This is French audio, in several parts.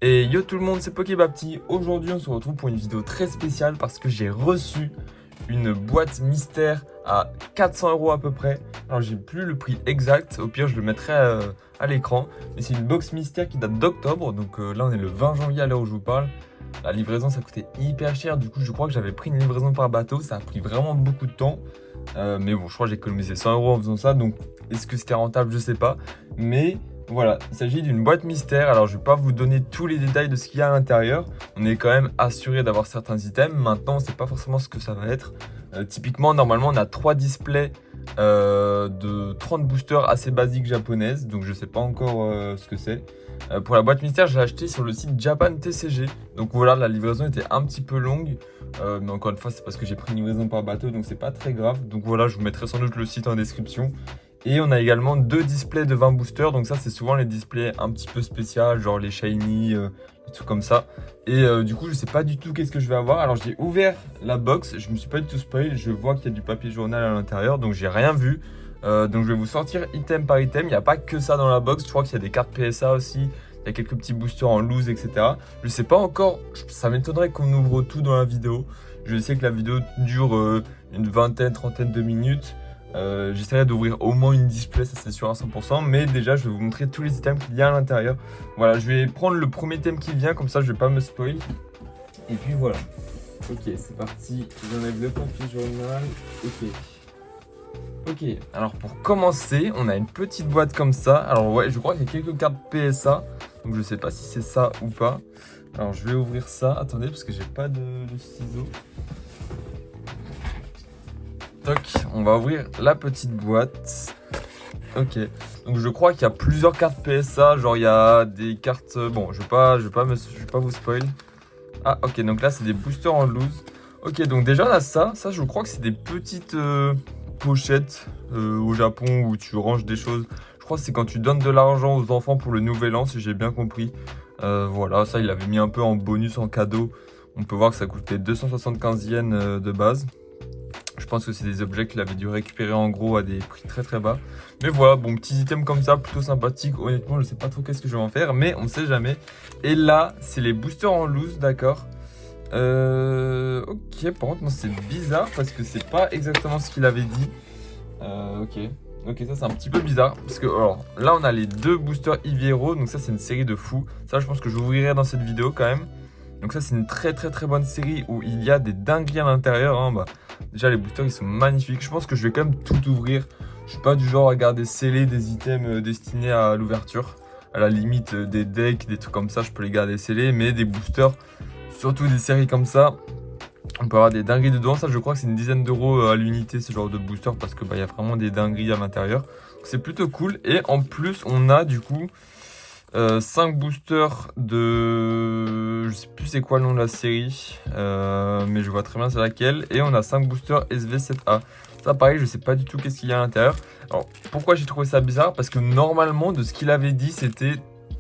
Et yo tout le monde, c'est Pokébapti. Aujourd'hui, on se retrouve pour une vidéo très spéciale parce que j'ai reçu une boîte mystère à 400 € à peu près. Alors, j'ai plus le prix exact. Au pire, je le mettrai à l'écran. Mais c'est une box mystère qui date d'octobre. Donc là, on est le 20 janvier à l'heure où je vous parle. La livraison, ça coûtait hyper cher. Du coup, je crois que j'avais pris une livraison par bateau. Ça a pris vraiment beaucoup de temps. Mais bon, je crois que j'ai économisé 100 € en faisant ça. Donc, est-ce que c'était rentable? Je sais pas. Mais voilà, il s'agit d'une boîte mystère. Alors, je vais pas vous donner tous les détails de ce qu'il y a à l'intérieur. On est quand même assuré d'avoir certains items. Maintenant, on sait pas forcément ce que ça va être. Typiquement, normalement, on a 3 displays de 30 boosters assez basiques japonaises. Donc, je sais pas encore ce que c'est. Pour la boîte mystère, j'ai acheté sur le site Japan TCG. Donc voilà, la livraison était un petit peu longue. Mais encore une fois, c'est parce que j'ai pris une livraison par bateau, donc c'est pas très grave. Donc voilà, je vous mettrai sans doute le site en description. Et on a également 2 displays de 20 boosters. Donc ça, c'est souvent les displays un petit peu spéciaux, genre les shiny, des trucs comme ça. Et du coup, je sais pas du tout qu'est-ce que je vais avoir. Alors j'ai ouvert la box, je me suis pas du tout spoil. Je vois qu'il y a du papier journal à l'intérieur, donc j'ai rien vu. Donc je vais vous sortir item par item. Il n'y a pas que ça dans la box. Je crois qu'il y a des cartes PSA aussi. Il y a quelques petits boosters en loose, etc. Je sais pas encore. Ça m'étonnerait qu'on ouvre tout dans la vidéo. Je sais que la vidéo dure une vingtaine, trentaine de minutes. J'essaierai d'ouvrir au moins une display, ça c'est sûr à 100%. Mais déjà, je vais vous montrer tous les items qu'il y a à l'intérieur. Voilà, je vais prendre le premier item qui vient. Comme ça, je vais pas me spoil. Et puis voilà. Ok, c'est parti. J'enlève le papier journal. Ok, alors pour commencer, on a une petite boîte comme ça. Alors ouais, je crois qu'il y a quelques cartes PSA. Donc je sais pas si c'est ça ou pas. Alors je vais ouvrir ça. Attendez, parce que j'ai pas de ciseaux. Toc, on va ouvrir la petite boîte. Ok, donc je crois qu'il y a plusieurs cartes PSA. Genre il y a des cartes... Bon, je vais pas vous spoil. Ah ok, donc là c'est des boosters en loose. Ok, donc déjà on a ça. Ça, je crois que c'est des petites... pochette au Japon où tu ranges des choses. Je crois que c'est quand tu donnes de l'argent aux enfants pour le nouvel an, si j'ai bien compris. Voilà, ça il avait mis un peu en bonus, en cadeau. On peut voir que ça coûtait 275 yens de base. Je pense que c'est des objets qu'il avait dû récupérer en gros à des prix très très bas. Mais voilà, bon, petits items comme ça, plutôt sympathique. Honnêtement, je sais pas trop qu'est-ce que je vais en faire, mais on sait jamais. Et là, c'est les boosters en loose, d'accord. Ok, par contre, non, c'est bizarre parce que c'est pas exactement ce qu'il avait dit. Ok, ça c'est un petit peu bizarre. Parce que, alors, là, on a les 2 boosters Iviero. Donc, ça, c'est une série de fous. Ça, je pense que j'ouvrirai dans cette vidéo quand même. Donc, ça, c'est une très bonne série où il y a des dingueries à l'intérieur. Hein. Bah, déjà, les boosters, ils sont magnifiques. Je pense que je vais quand même tout ouvrir. Je suis pas du genre à garder scellés des items destinés à l'ouverture. À la limite, des decks, des trucs comme ça, je peux les garder scellés. Mais des boosters, surtout des séries comme ça, on peut avoir des dingueries dedans. Ça, je crois que c'est une dizaine d'euros à l'unité, ce genre de booster, parce que bah, y a vraiment des dingueries à l'intérieur. C'est plutôt cool. Et en plus, on a du coup 5 boosters de... Je sais plus c'est quoi le nom de la série, mais je vois très bien c'est laquelle. Et on a 5 boosters SV7A. Ça, pareil, je sais pas du tout qu'est-ce qu'il y a à l'intérieur. Alors, pourquoi j'ai trouvé ça bizarre? Parce que normalement, de ce qu'il avait dit, c'était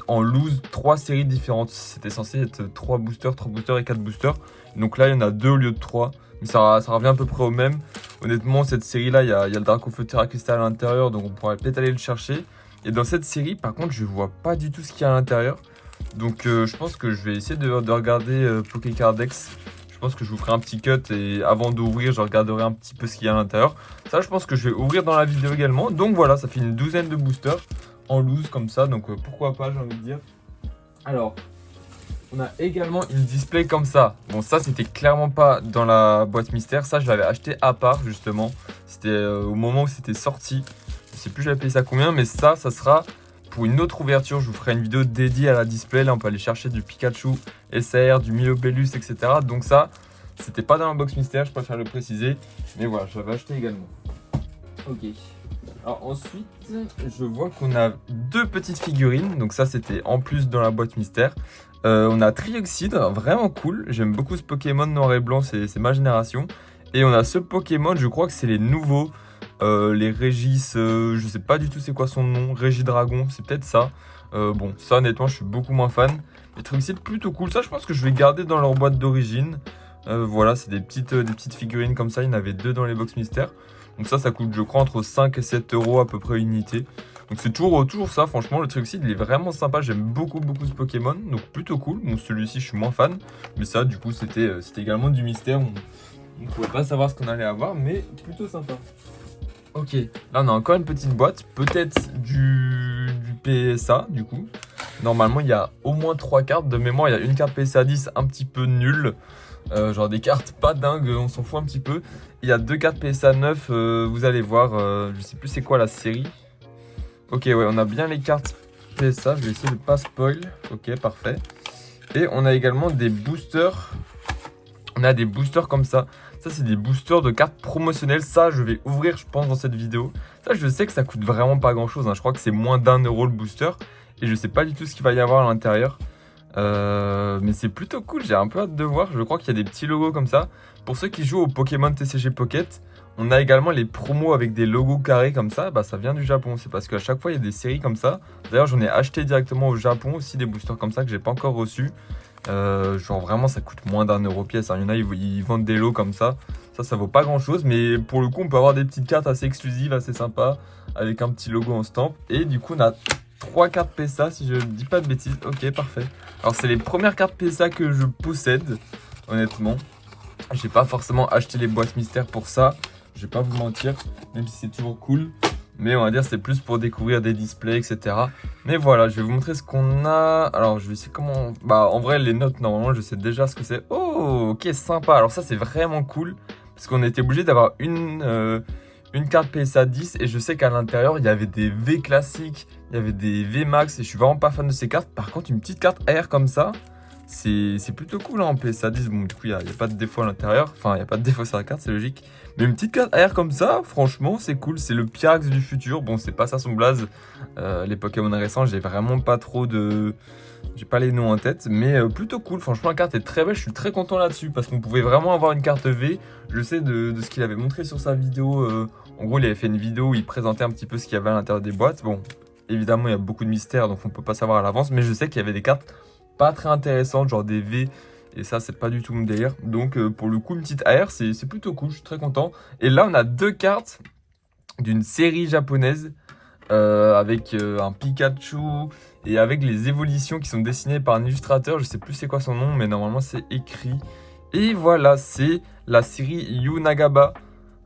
en loose 3 séries différentes. C'était censé être 3 boosters et 4 boosters. Donc là, il y en a 2 au lieu de 3. Mais ça revient à peu près au même. Honnêtement, cette série-là, il y a le Dracofeu Terra Cristal à l'intérieur. Donc on pourrait peut-être aller le chercher. Et dans cette série, par contre, je vois pas du tout ce qu'il y a à l'intérieur. Donc je pense que je vais essayer de regarder Pokécardex. Je pense que je vous ferai un petit cut et avant d'ouvrir, je regarderai un petit peu ce qu'il y a à l'intérieur. Ça, je pense que je vais ouvrir dans la vidéo également. Donc voilà, ça fait une douzaine de boosters en loose comme ça. Donc pourquoi pas, j'ai envie de dire. Alors, on a également une display comme ça. Bon, ça, c'était clairement pas dans la boîte mystère. Ça, je l'avais acheté à part, justement. C'était au moment où c'était sorti. Je sais plus j'avais payé ça combien, mais ça sera pour une autre ouverture. Je vous ferai une vidéo dédiée à la display. Là, on peut aller chercher du Pikachu, SR, du Milobellus, etc. Donc ça, c'était pas dans la box mystère, je préfère le préciser. Mais voilà, je l'avais acheté également. Ok. Alors ensuite, je vois qu'on a 2 petites figurines. Donc ça, c'était en plus dans la boîte mystère. On a Trioxide, vraiment cool. J'aime beaucoup ce Pokémon noir et blanc, c'est ma génération. Et on a ce Pokémon, je crois que c'est les nouveaux. Les Régis, je sais pas du tout c'est quoi son nom. Régidragon, c'est peut-être ça. Bon, ça honnêtement, je suis beaucoup moins fan. Les Trioxide, plutôt cool. Ça, je pense que je vais garder dans leur boîte d'origine. Voilà, c'est des petites figurines comme ça. Il y en avait 2 dans les box mystères. Donc ça coûte, je crois, entre 5 et 7 € à peu près unité. Donc c'est toujours ça, franchement, le Truxid, il est vraiment sympa. J'aime beaucoup ce Pokémon, donc plutôt cool. Bon, celui-ci, je suis moins fan, mais ça, du coup, c'était également du mystère. On pouvait pas savoir ce qu'on allait avoir, mais plutôt sympa. Ok, là on a encore une petite boîte, peut-être du PSA du coup. Normalement il y a au moins 3 cartes, de mémoire il y a une carte PSA 10 un petit peu nulle. Genre des cartes pas dingues, on s'en fout un petit peu. Il y a 2 cartes PSA 9, vous allez voir, je sais plus c'est quoi la série. Ok ouais, on a bien les cartes PSA, je vais essayer de pas spoil. Ok, parfait. Et on a également des boosters. On a des boosters comme ça. Ça, c'est des boosters de cartes promotionnelles. Ça, je vais ouvrir, je pense, dans cette vidéo. Ça, je sais que ça coûte vraiment pas grand-chose. Hein. Je crois que c'est moins d'1 euro le booster. Et je sais pas du tout ce qu'il va y avoir à l'intérieur. Mais c'est plutôt cool. J'ai un peu hâte de voir. Je crois qu'il y a des petits logos comme ça. Pour ceux qui jouent au Pokémon TCG Pocket, on a également les promos avec des logos carrés comme ça. Bah, ça vient du Japon. C'est parce qu'à chaque fois, il y a des séries comme ça. D'ailleurs, j'en ai acheté directement au Japon aussi des boosters comme ça que j'ai pas encore reçus. Genre vraiment ça coûte moins d'1 euro pièce, hein. Il y en a ils vendent des lots comme ça. Ça vaut pas grand chose, mais pour le coup on peut avoir des petites cartes assez exclusives, assez sympas, avec un petit logo en stamp. Et du coup on a 3 cartes PSA si je dis pas de bêtises. Ok, parfait. Alors c'est les premières cartes PSA que je possède, honnêtement. J'ai pas forcément acheté les boîtes mystères pour ça, je vais pas vous mentir, même si c'est toujours cool. Mais on va dire c'est plus pour découvrir des displays, etc. Mais voilà, je vais vous montrer ce qu'on a. Alors, je vais essayer comment... Bah, en vrai, les notes, normalement, je sais déjà ce que c'est. Oh, ok, sympa. Alors ça, c'est vraiment cool. Parce qu'on était obligé d'avoir une carte PSA 10. Et je sais qu'à l'intérieur, il y avait des V classiques. Il y avait des V max. Et je suis vraiment pas fan de ces cartes. Par contre, une petite carte AR comme ça, c'est plutôt cool hein, en PSA 10. Bon, du coup, il n'y a pas de défaut à l'intérieur. Enfin, il n'y a pas de défaut sur la carte, c'est logique. Mais une petite carte AR comme ça, franchement, c'est cool. C'est le Pyrax du futur. Bon, c'est pas ça son blaze. Les Pokémon récents, j'ai vraiment pas trop de... J'ai pas les noms en tête. Mais plutôt cool. Franchement, la carte est très belle. Je suis très content là-dessus. Parce qu'on pouvait vraiment avoir une carte V. Je sais de ce qu'il avait montré sur sa vidéo. En gros, il avait fait une vidéo où il présentait un petit peu ce qu'il y avait à l'intérieur des boîtes. Bon, évidemment, il y a beaucoup de mystères. Donc, on peut pas savoir à l'avance. Mais je sais qu'il y avait des cartes pas très intéressantes. Genre des V. Et ça, c'est pas du tout mon délire. Donc, pour le coup, une petite AR, c'est plutôt cool. Je suis très content. Et là, on a 2 cartes d'une série japonaise avec un Pikachu et avec les évolutions qui sont dessinées par un illustrateur. Je sais plus c'est quoi son nom, mais normalement, c'est écrit. Et voilà, c'est la série Yu Nagaba.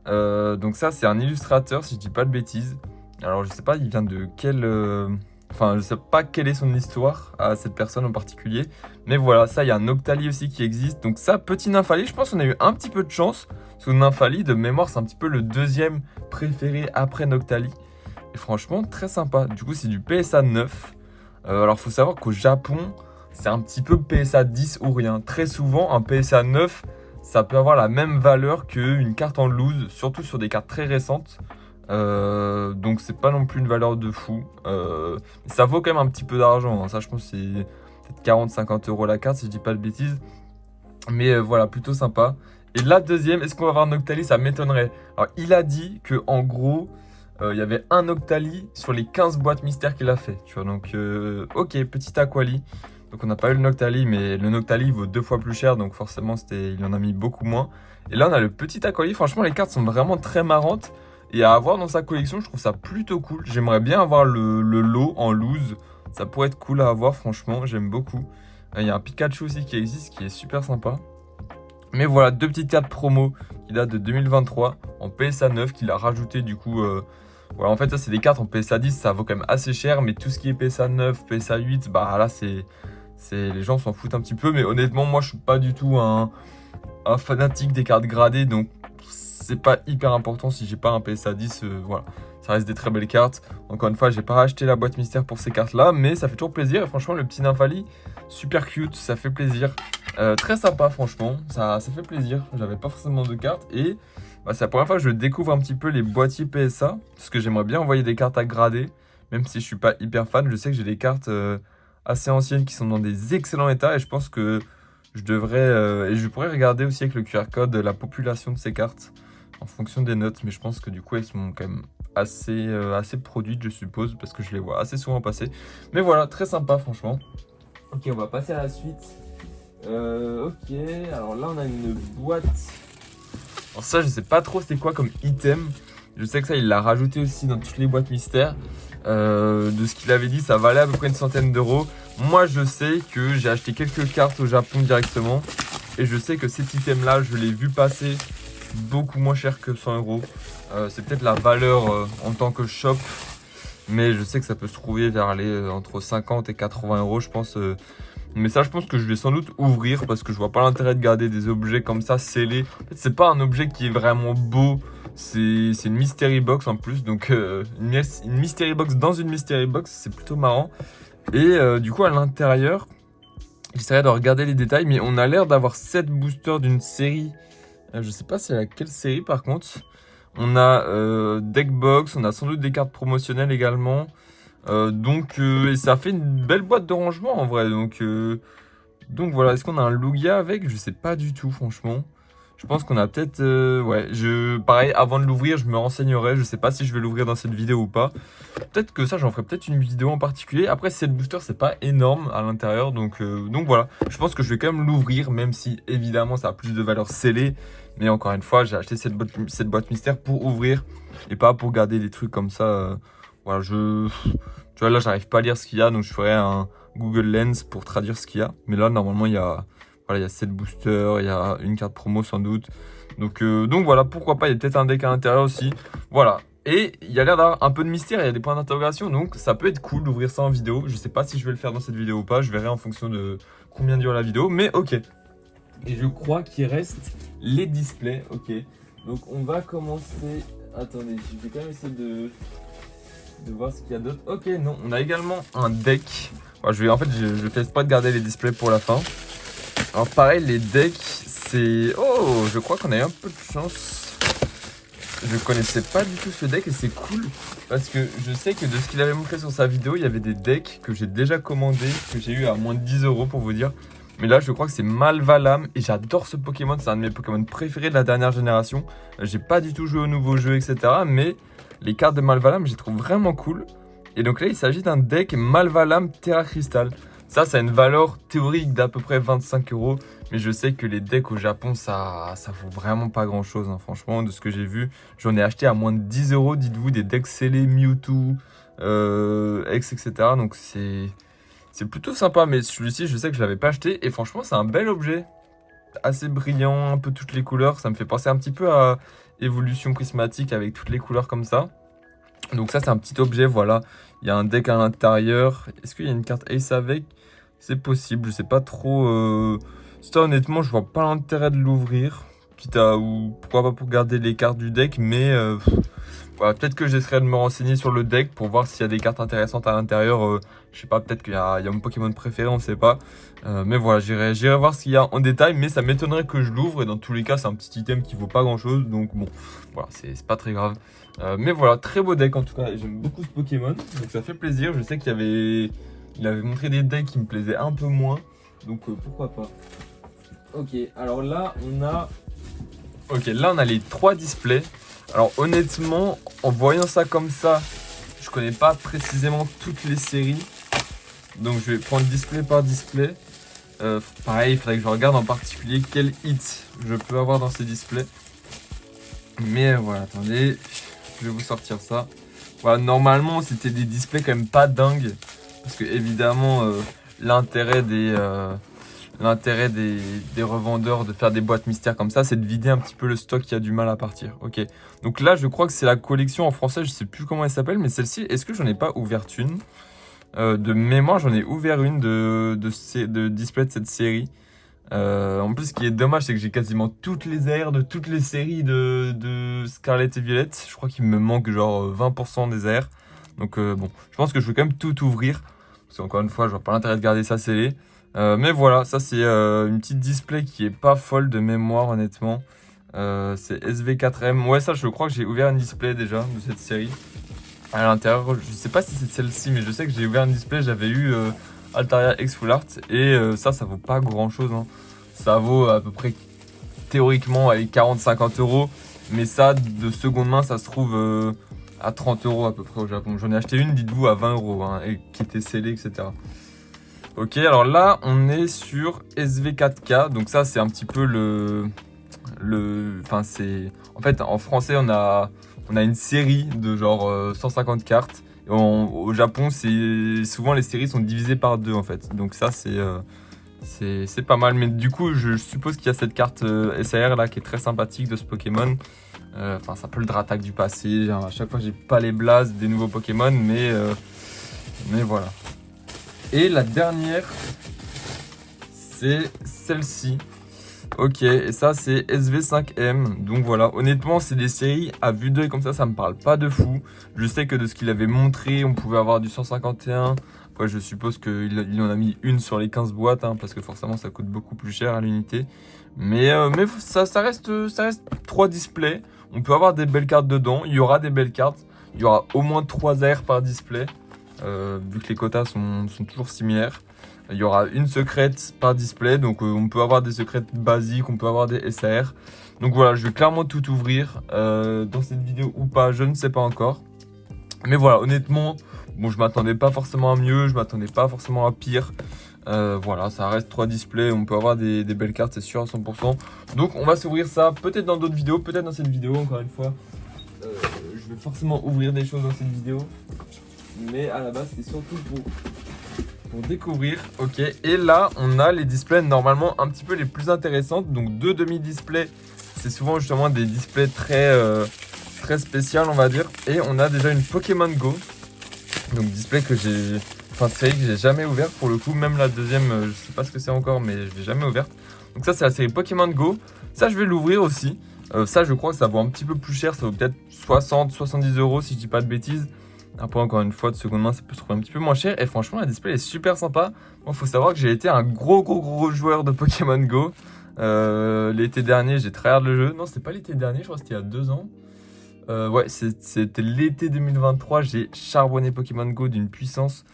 Donc ça, c'est un illustrateur, si je dis pas de bêtises. Alors, je sais pas, il vient de quel... Enfin, je sais pas quelle est son histoire à cette personne en particulier. Mais voilà, ça, il y a un Octali aussi qui existe. Donc ça, petit Nymphali, je pense qu'on a eu un petit peu de chance. Parce que Nymphali, de mémoire, c'est un petit peu le deuxième préféré après Noctali. Et franchement, très sympa. Du coup, c'est du PSA 9. Alors, faut savoir qu'au Japon, c'est un petit peu PSA 10 ou rien. Très souvent, un PSA 9, ça peut avoir la même valeur qu'une carte en loose, surtout sur des cartes très récentes. Donc c'est pas non plus une valeur de fou. Ça vaut quand même un petit peu d'argent, hein. Ça je pense que c'est peut-être 40-50 euros la carte si je dis pas de bêtises. Mais voilà, plutôt sympa. Et la deuxième, est-ce qu'on va avoir un Octali? Ça m'étonnerait. Alors il a dit que en gros il y avait un Octali sur les 15 boîtes mystères qu'il a fait. Tu vois, donc ok, petit Aquali. Donc on n'a pas eu le Noctali, mais le Noctali vaut 2 fois plus cher, donc forcément il en a mis beaucoup moins. Et là on a le petit Aquali. Franchement les cartes sont vraiment très marrantes. Et à avoir dans sa collection, je trouve ça plutôt cool. J'aimerais bien avoir le lot en loose. Ça pourrait être cool à avoir, franchement, j'aime beaucoup. Il y a un Pikachu aussi qui existe, qui est super sympa. Mais voilà, 2 petites cartes promo qui datent de 2023 en PSA 9 qu'il a rajouté du coup. Voilà, en fait, ça c'est des cartes en PSA 10, ça vaut quand même assez cher. Mais tout ce qui est PSA 9, PSA 8, bah là les gens s'en foutent un petit peu. Mais honnêtement, moi je suis pas du tout un fanatique des cartes gradées. Donc c'est pas hyper important si j'ai pas un PSA 10, voilà. Ça reste des très belles cartes. Encore une fois, j'ai pas acheté la boîte mystère pour ces cartes-là, mais ça fait toujours plaisir. Et franchement, le petit Nymphali, super cute, ça fait plaisir. Très sympa, franchement, ça fait plaisir. J'avais pas forcément de cartes et bah, c'est la première fois que je découvre un petit peu les boîtiers PSA, parce que j'aimerais bien envoyer des cartes à grader, même si je suis pas hyper fan. Je sais que j'ai des cartes assez anciennes qui sont dans des excellents états et je pense que je devrais, et je pourrais regarder aussi avec le QR code la population de ces cartes en fonction des notes, mais je pense que du coup elles sont quand même assez produites, je suppose, parce que je les vois assez souvent passer. Mais voilà, très sympa franchement. Ok, on va passer à la suite. Ok, alors là on a une boîte. Alors ça je sais pas trop c'est quoi comme item. Je sais que ça il l'a rajouté aussi dans toutes les boîtes mystères. de ce qu'il avait dit, ça valait à peu près une centaine d'euros. Moi, je sais que j'ai acheté quelques cartes au Japon directement. Et je sais que cet item-là, je l'ai vu passer beaucoup moins cher que 100 euros. C'est peut-être la valeur en tant que shop. Mais je sais que ça peut se trouver vers les entre 50 et 80 euros, je pense. Mais ça, je pense que je vais sans doute ouvrir parce que je vois pas l'intérêt de garder des objets comme ça scellés. En fait, c'est pas un objet qui est vraiment beau. C'est une mystery box en plus. Donc, une mystery box dans une mystery box, c'est plutôt marrant. Et du coup, à l'intérieur, j'essaierai de regarder les détails. Mais on a l'air d'avoir 7 boosters d'une série. Je sais pas c'est laquelle série par contre. On a Deckbox, on a sans doute des cartes promotionnelles également. Et ça fait une belle boîte de rangement en vrai. Donc voilà, est-ce qu'on a un Lugia avec? Je sais pas du tout franchement. Je pense qu'on a peut-être... pareil, avant de l'ouvrir, je me renseignerai. Je sais pas si je vais l'ouvrir dans cette vidéo ou pas. Peut-être que ça, j'en ferai peut-être une vidéo en particulier. Après, cette booster, c'est pas énorme à l'intérieur. Donc voilà, je pense que je vais quand même l'ouvrir, même si évidemment, ça a plus de valeur scellée. Mais encore une fois, j'ai acheté cette boîte mystère pour ouvrir et pas pour garder des trucs comme ça. Voilà, tu vois, là, j'arrive pas à lire ce qu'il y a, donc je ferai un Google Lens pour traduire ce qu'il y a. Mais là, normalement, il y a 7 boosters, il y a une carte promo sans doute. Donc voilà, pourquoi pas, il y a peut-être un deck à l'intérieur aussi. Voilà. Et il y a l'air d'avoir un peu de mystère, il y a des points d'interrogation, donc ça peut être cool d'ouvrir ça en vidéo. Je sais pas si je vais le faire dans cette vidéo ou pas, je verrai en fonction de combien dure la vidéo, mais ok. Et je crois qu'il reste les displays, ok. Donc on va commencer... Attendez, je vais quand même essayer de voir ce qu'il y a d'autre. Ok, non, on a également un deck. En fait, je fais pas de garder les displays pour la fin. Alors pareil, les decks, c'est... Oh, je crois qu'on a eu un peu de chance. Je connaissais pas du tout ce deck et c'est cool. Parce que je sais que de ce qu'il avait montré sur sa vidéo, il y avait des decks que j'ai déjà commandés, que j'ai eu à moins de 10 euros pour vous dire. Mais là, je crois que c'est Malvalam et j'adore ce Pokémon. C'est un de mes Pokémon préférés de la dernière génération. J'ai pas du tout joué au nouveau jeu, etc. Mais les cartes de Malvalam, je les trouve vraiment cool. Et donc là, il s'agit d'un deck Malvalam Terra Crystal. Ça a une valeur théorique d'à peu près 25 euros. Mais je sais que les decks au Japon, ça vaut vraiment pas grand chose. Hein. Franchement, de ce que j'ai vu, j'en ai acheté à moins de 10 euros, dites-vous, des decks scellés Mewtwo, etc. Donc c'est plutôt sympa, mais celui-ci, je sais que je l'avais pas acheté. Et franchement, c'est un bel objet. Assez brillant, un peu toutes les couleurs. Ça me fait penser un petit peu à Évolution Prismatique avec toutes les couleurs comme ça. Donc ça, c'est un petit objet, voilà. Il y a un deck à l'intérieur. Est-ce qu'il y a une carte Ace avec? C'est possible, je sais pas trop. Ça, honnêtement, je vois pas l'intérêt de l'ouvrir. Quitte à, ou pourquoi pas pour garder les cartes du deck, mais... Voilà, peut-être que j'essaierai de me renseigner sur le deck pour voir s'il y a des cartes intéressantes à l'intérieur. Je sais pas, peut-être qu'il y a mon Pokémon préféré, on sait pas. Mais voilà, j'irai voir ce qu'il y a en détail. Mais ça m'étonnerait que je l'ouvre. Et dans tous les cas, c'est un petit item qui vaut pas grand chose. Donc bon, voilà, c'est pas très grave. Mais voilà, très beau deck en tout cas. J'aime beaucoup ce Pokémon. Donc ça fait plaisir. Je sais qu'il avait montré des decks qui me plaisaient un peu moins. Donc pourquoi pas. Ok, alors là, on a les 3 displays. Alors honnêtement, en voyant ça comme ça, je connais pas précisément toutes les séries. Donc je vais prendre display par display. Pareil, il faudrait que je regarde en particulier quel hit je peux avoir dans ces displays. Mais voilà, attendez, je vais vous sortir ça. Voilà, normalement c'était des displays quand même pas dingues. Parce que évidemment, l'intérêt des revendeurs de faire des boîtes mystères comme ça, c'est de vider un petit peu le stock qui a du mal à partir. Ok, donc là je crois que c'est la collection en français, je sais plus comment elle s'appelle, mais celle-ci, est-ce que j'en ai pas ouvert une? De mémoire, j'en ai ouvert une de display de cette série. En plus, ce qui est dommage, c'est que j'ai quasiment toutes les AR de toutes les séries de Scarlet et Violet. Je crois qu'il me manque genre 20% des AR. Donc bon, je pense que je vais quand même tout ouvrir. Parce qu'encore une fois, je vois pas l'intérêt de garder ça scellé. Mais voilà, ça c'est une petite display qui est pas folle de mémoire honnêtement. C'est SV4M. Ouais, ça je crois que j'ai ouvert un display déjà de cette série. À l'intérieur, je sais pas si c'est celle-ci, mais je sais que j'ai ouvert un display, j'avais eu Altaria X Full Art. Et ça vaut pas grand chose. Hein. Ça vaut à peu près théoriquement 40-50 euros. Mais ça, de seconde main, ça se trouve à 30 euros à peu près au Japon. J'en ai acheté une, dites-vous, à 20 euros, hein, et qui était scellée, etc. Ok, alors là, on est sur SV4K. Donc ça, c'est un petit peu en fait, en français, on a une série de genre 150 cartes. Au Japon, souvent les séries sont divisées par 2 en fait. Donc ça, c'est pas mal. Mais du coup, je suppose qu'il y a cette carte SAR là qui est très sympathique de ce Pokémon. Enfin, c'est un peu le Dratak du passé. Genre, à chaque fois, j'ai pas les blasts des nouveaux Pokémon, mais voilà. Et la dernière, c'est celle-ci. Ok, et ça c'est SV5M. Donc voilà, honnêtement, c'est des séries à vue d'œil comme ça me parle pas de fou. Je sais que de ce qu'il avait montré, on pouvait avoir du 151. Après, je suppose qu'il en a mis une sur les 15 boîtes, hein, parce que forcément ça coûte beaucoup plus cher à l'unité. Mais ça reste 3 displays. On peut avoir des belles cartes dedans. Il y aura des belles cartes. Il y aura au moins 3 AR par display, vu que les quotas sont toujours similaires. Il y aura une secrète par display, donc on peut avoir des secrètes basiques, on peut avoir des SAR. Donc voilà, je vais clairement tout ouvrir dans cette vidéo ou pas, je ne sais pas encore. Mais voilà, honnêtement, bon, je m'attendais pas forcément à mieux, je m'attendais pas forcément à pire. Voilà, ça reste 3 displays, on peut avoir des belles cartes, c'est sûr à 100%. Donc on va s'ouvrir ça peut-être dans d'autres vidéos, peut-être dans cette vidéo, encore une fois. Je vais forcément ouvrir des choses dans cette vidéo. Mais à la base, c'est surtout pour découvrir. Ok, et là on a les displays normalement un petit peu les plus intéressantes. Donc 2 demi-displays, c'est souvent justement des displays très spéciaux, on va dire. Et on a déjà une Pokémon Go, donc display que j'ai, enfin série que j'ai jamais ouvert pour le coup. Même la deuxième, je sais pas ce que c'est encore, mais je l'ai jamais ouverte. Donc ça c'est la série Pokémon Go. Ça je vais l'ouvrir aussi. Ça je crois que ça vaut un petit peu plus cher, ça vaut peut-être 60-70 € si je dis pas de bêtises. Après, encore une fois, de seconde main, ça peut se trouver un petit peu moins cher. Et franchement, la display est super sympa. Moi, il faut savoir que j'ai été un gros joueur de Pokémon Go. L'été dernier, j'ai tryhard le jeu. Non, c'était pas l'été dernier, je crois que c'était il y a 2 ans. Ouais, c'était l'été 2023. J'ai charbonné Pokémon Go d'une puissance.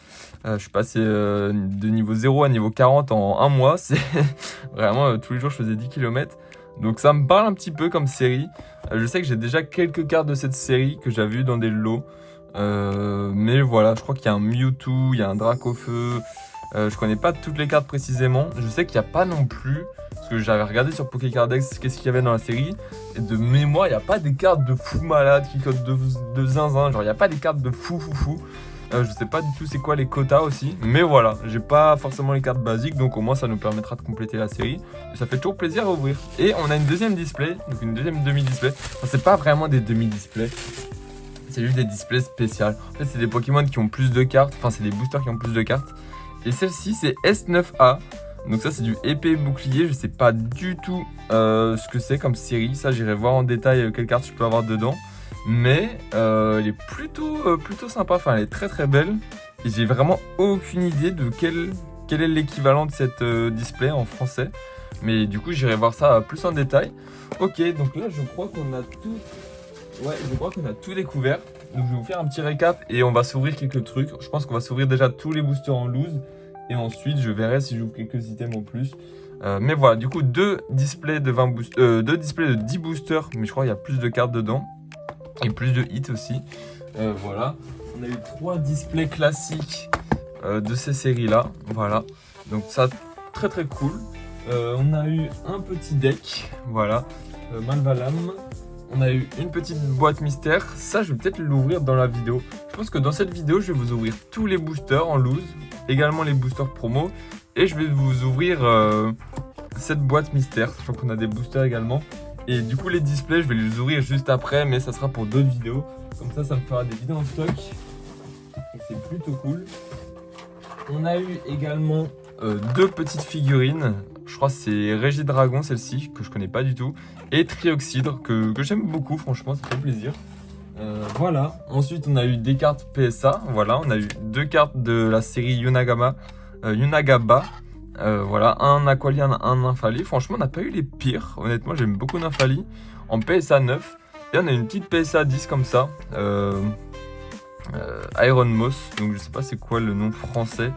Je suis passé de niveau 0 à niveau 40 en 1 mois. C'est vraiment, tous les jours, je faisais 10 km. Donc ça me parle un petit peu comme série. Je sais que j'ai déjà quelques cartes de cette série que j'avais eu dans des lots. Mais voilà, je crois qu'il y a un Mewtwo, il y a un Dracofeu. Je connais pas toutes les cartes précisément. Je sais qu'il n'y a pas non plus, parce que j'avais regardé sur Pokécardex qu'est-ce qu'il y avait dans la série. Et de mémoire, il n'y a pas des cartes de fou malade qui codent de zinzin. Genre, il n'y a pas des cartes de fou. Je sais pas du tout c'est quoi les quotas aussi. Mais voilà, j'ai pas forcément les cartes basiques. Donc au moins, ça nous permettra de compléter la série. Et ça fait toujours plaisir à ouvrir. Et on a une deuxième display, donc une deuxième demi-display. Enfin, c'est pas vraiment des demi-displays. C'est juste des displays spéciaux. En fait, c'est des Pokémon qui ont plus de cartes. Enfin, c'est des boosters qui ont plus de cartes. Et celle-ci, c'est S9A. Donc ça, c'est du épée bouclier. Je sais pas du tout ce que c'est comme série. Ça, j'irai voir en détail quelles cartes je peux avoir dedans. Mais elle est plutôt sympa. Enfin, elle est très belle. Et j'ai vraiment aucune idée de quel est l'équivalent de cette display en français. Mais du coup, j'irai voir ça plus en détail. Ok, donc là, je crois qu'on a tout... Ouais, je crois qu'on a tout découvert. Donc je vais vous faire un petit récap et on va s'ouvrir quelques trucs. Je pense qu'on va s'ouvrir déjà tous les boosters en loose. Et ensuite, je verrai si j'ouvre quelques items en plus. Mais voilà, du coup, 2 displays de 2 displays de 10 boosters. Mais je crois qu'il y a plus de cartes dedans. Et plus de hits aussi. Voilà. On a eu 3 displays classiques de ces séries-là. Voilà. Donc ça, très cool. On a eu un petit deck. Voilà. Malvalam. On a eu une petite boîte mystère. Ça, je vais peut-être l'ouvrir dans la vidéo. Je pense que dans cette vidéo, je vais vous ouvrir tous les boosters en loose. Également les boosters promo. Et je vais vous ouvrir cette boîte mystère. Sachant qu'on a des boosters également. Et du coup, les displays, je vais les ouvrir juste après. Mais ça sera pour d'autres vidéos. Comme ça me fera des vidéos en stock. Et c'est plutôt cool. On a eu également 2 petites figurines. Je crois que c'est Régidragon, celle-ci, que je connais pas du tout. Et Trioxydre, que j'aime beaucoup, franchement, ça fait plaisir. Voilà. Ensuite, on a eu des cartes PSA. Voilà, on a eu 2 cartes de la série Yunagaba. Voilà, un Aqualian, un Nymphali. Franchement, on n'a pas eu les pires. Honnêtement, j'aime beaucoup Nymphali. En PSA 9. Et on a une petite PSA 10 comme ça. Iron Moss. Donc, je sais pas c'est quoi le nom français.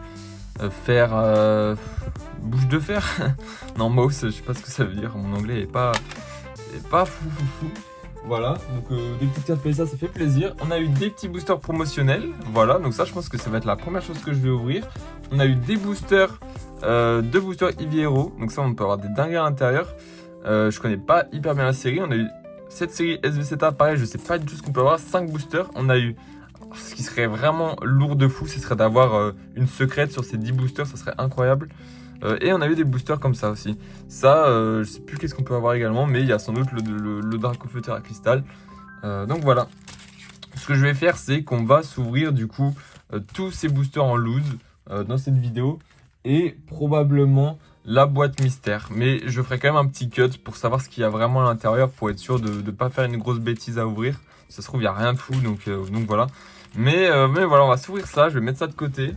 Bouche de fer. Non, mouse, je sais pas ce que ça veut dire. Mon anglais est pas fou. Voilà, donc des petites cartes PSA, ça fait plaisir. On a eu des petits boosters promotionnels. Voilà, donc ça, je pense que ça va être la première chose que je vais ouvrir. On a eu des boosters, 2 boosters Eevee Hero. Donc ça, on peut avoir des dingueries à l'intérieur. Je connais pas hyper bien la série. On a eu cette série SVCTA, pareil, je sais pas du tout ce qu'on peut avoir. 5 boosters. On a eu ce qui serait vraiment lourd de fou, ce serait d'avoir une secrète sur ces 10 boosters, ça serait incroyable. Et on a eu des boosters comme ça aussi. Ça, je sais plus qu'est-ce qu'on peut avoir également, mais il y a sans doute le Dracofeu à cristal. Donc voilà. Ce que je vais faire, c'est qu'on va s'ouvrir du coup tous ces boosters en loose dans cette vidéo. Et probablement la boîte mystère. Mais je ferai quand même un petit cut pour savoir ce qu'il y a vraiment à l'intérieur, pour être sûr de ne pas faire une grosse bêtise à ouvrir. Ça se trouve, il n'y a rien de fou, donc voilà. Mais voilà, on va s'ouvrir ça, je vais mettre ça de côté.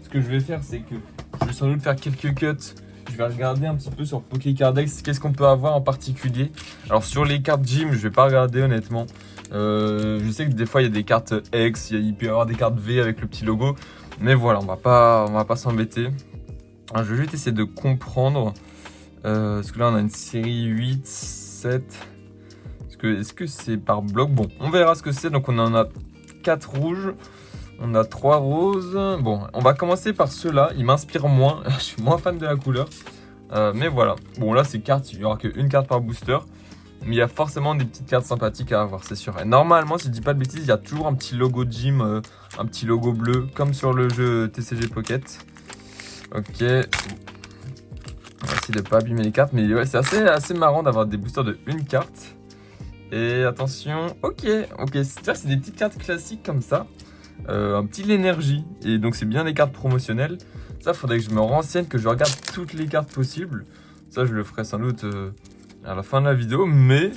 Ce que je vais faire, c'est que je vais sans doute faire quelques cuts. Je vais regarder un petit peu sur Pokécardex, qu'est-ce qu'on peut avoir en particulier. Alors sur les cartes gym, je vais pas regarder honnêtement. Je sais que des fois, il y a des cartes X, il peut y avoir des cartes V avec le petit logo. Mais voilà, on va pas s'embêter. Alors, je vais juste essayer de comprendre. Parce que là, on a une série 8, 7. Est-ce que c'est par bloc? Bon, on verra ce que c'est. Donc, on en a 4 rouges. On a 3 roses. Bon, on va commencer par ceux-là. Ils m'inspirent moins. Je suis moins fan de la couleur. Mais voilà. Bon, là, c'est cartes. Il n'y aura qu'une carte par booster. Mais il y a forcément des petites cartes sympathiques à avoir, c'est sûr. Et normalement, si je dis pas de bêtises, il y a toujours un petit logo gym, un petit logo bleu, comme sur le jeu TCG Pocket. Ok. On va essayer de ne pas abîmer les cartes. Mais ouais, c'est assez marrant d'avoir des boosters de une carte. Et attention, ok. C'est des petites cartes classiques comme ça. Un petit l'énergie. Et donc, c'est bien les cartes promotionnelles. Ça, faudrait que je me renseigne, que je regarde toutes les cartes possibles. Ça, je le ferai sans doute à la fin de la vidéo. Mais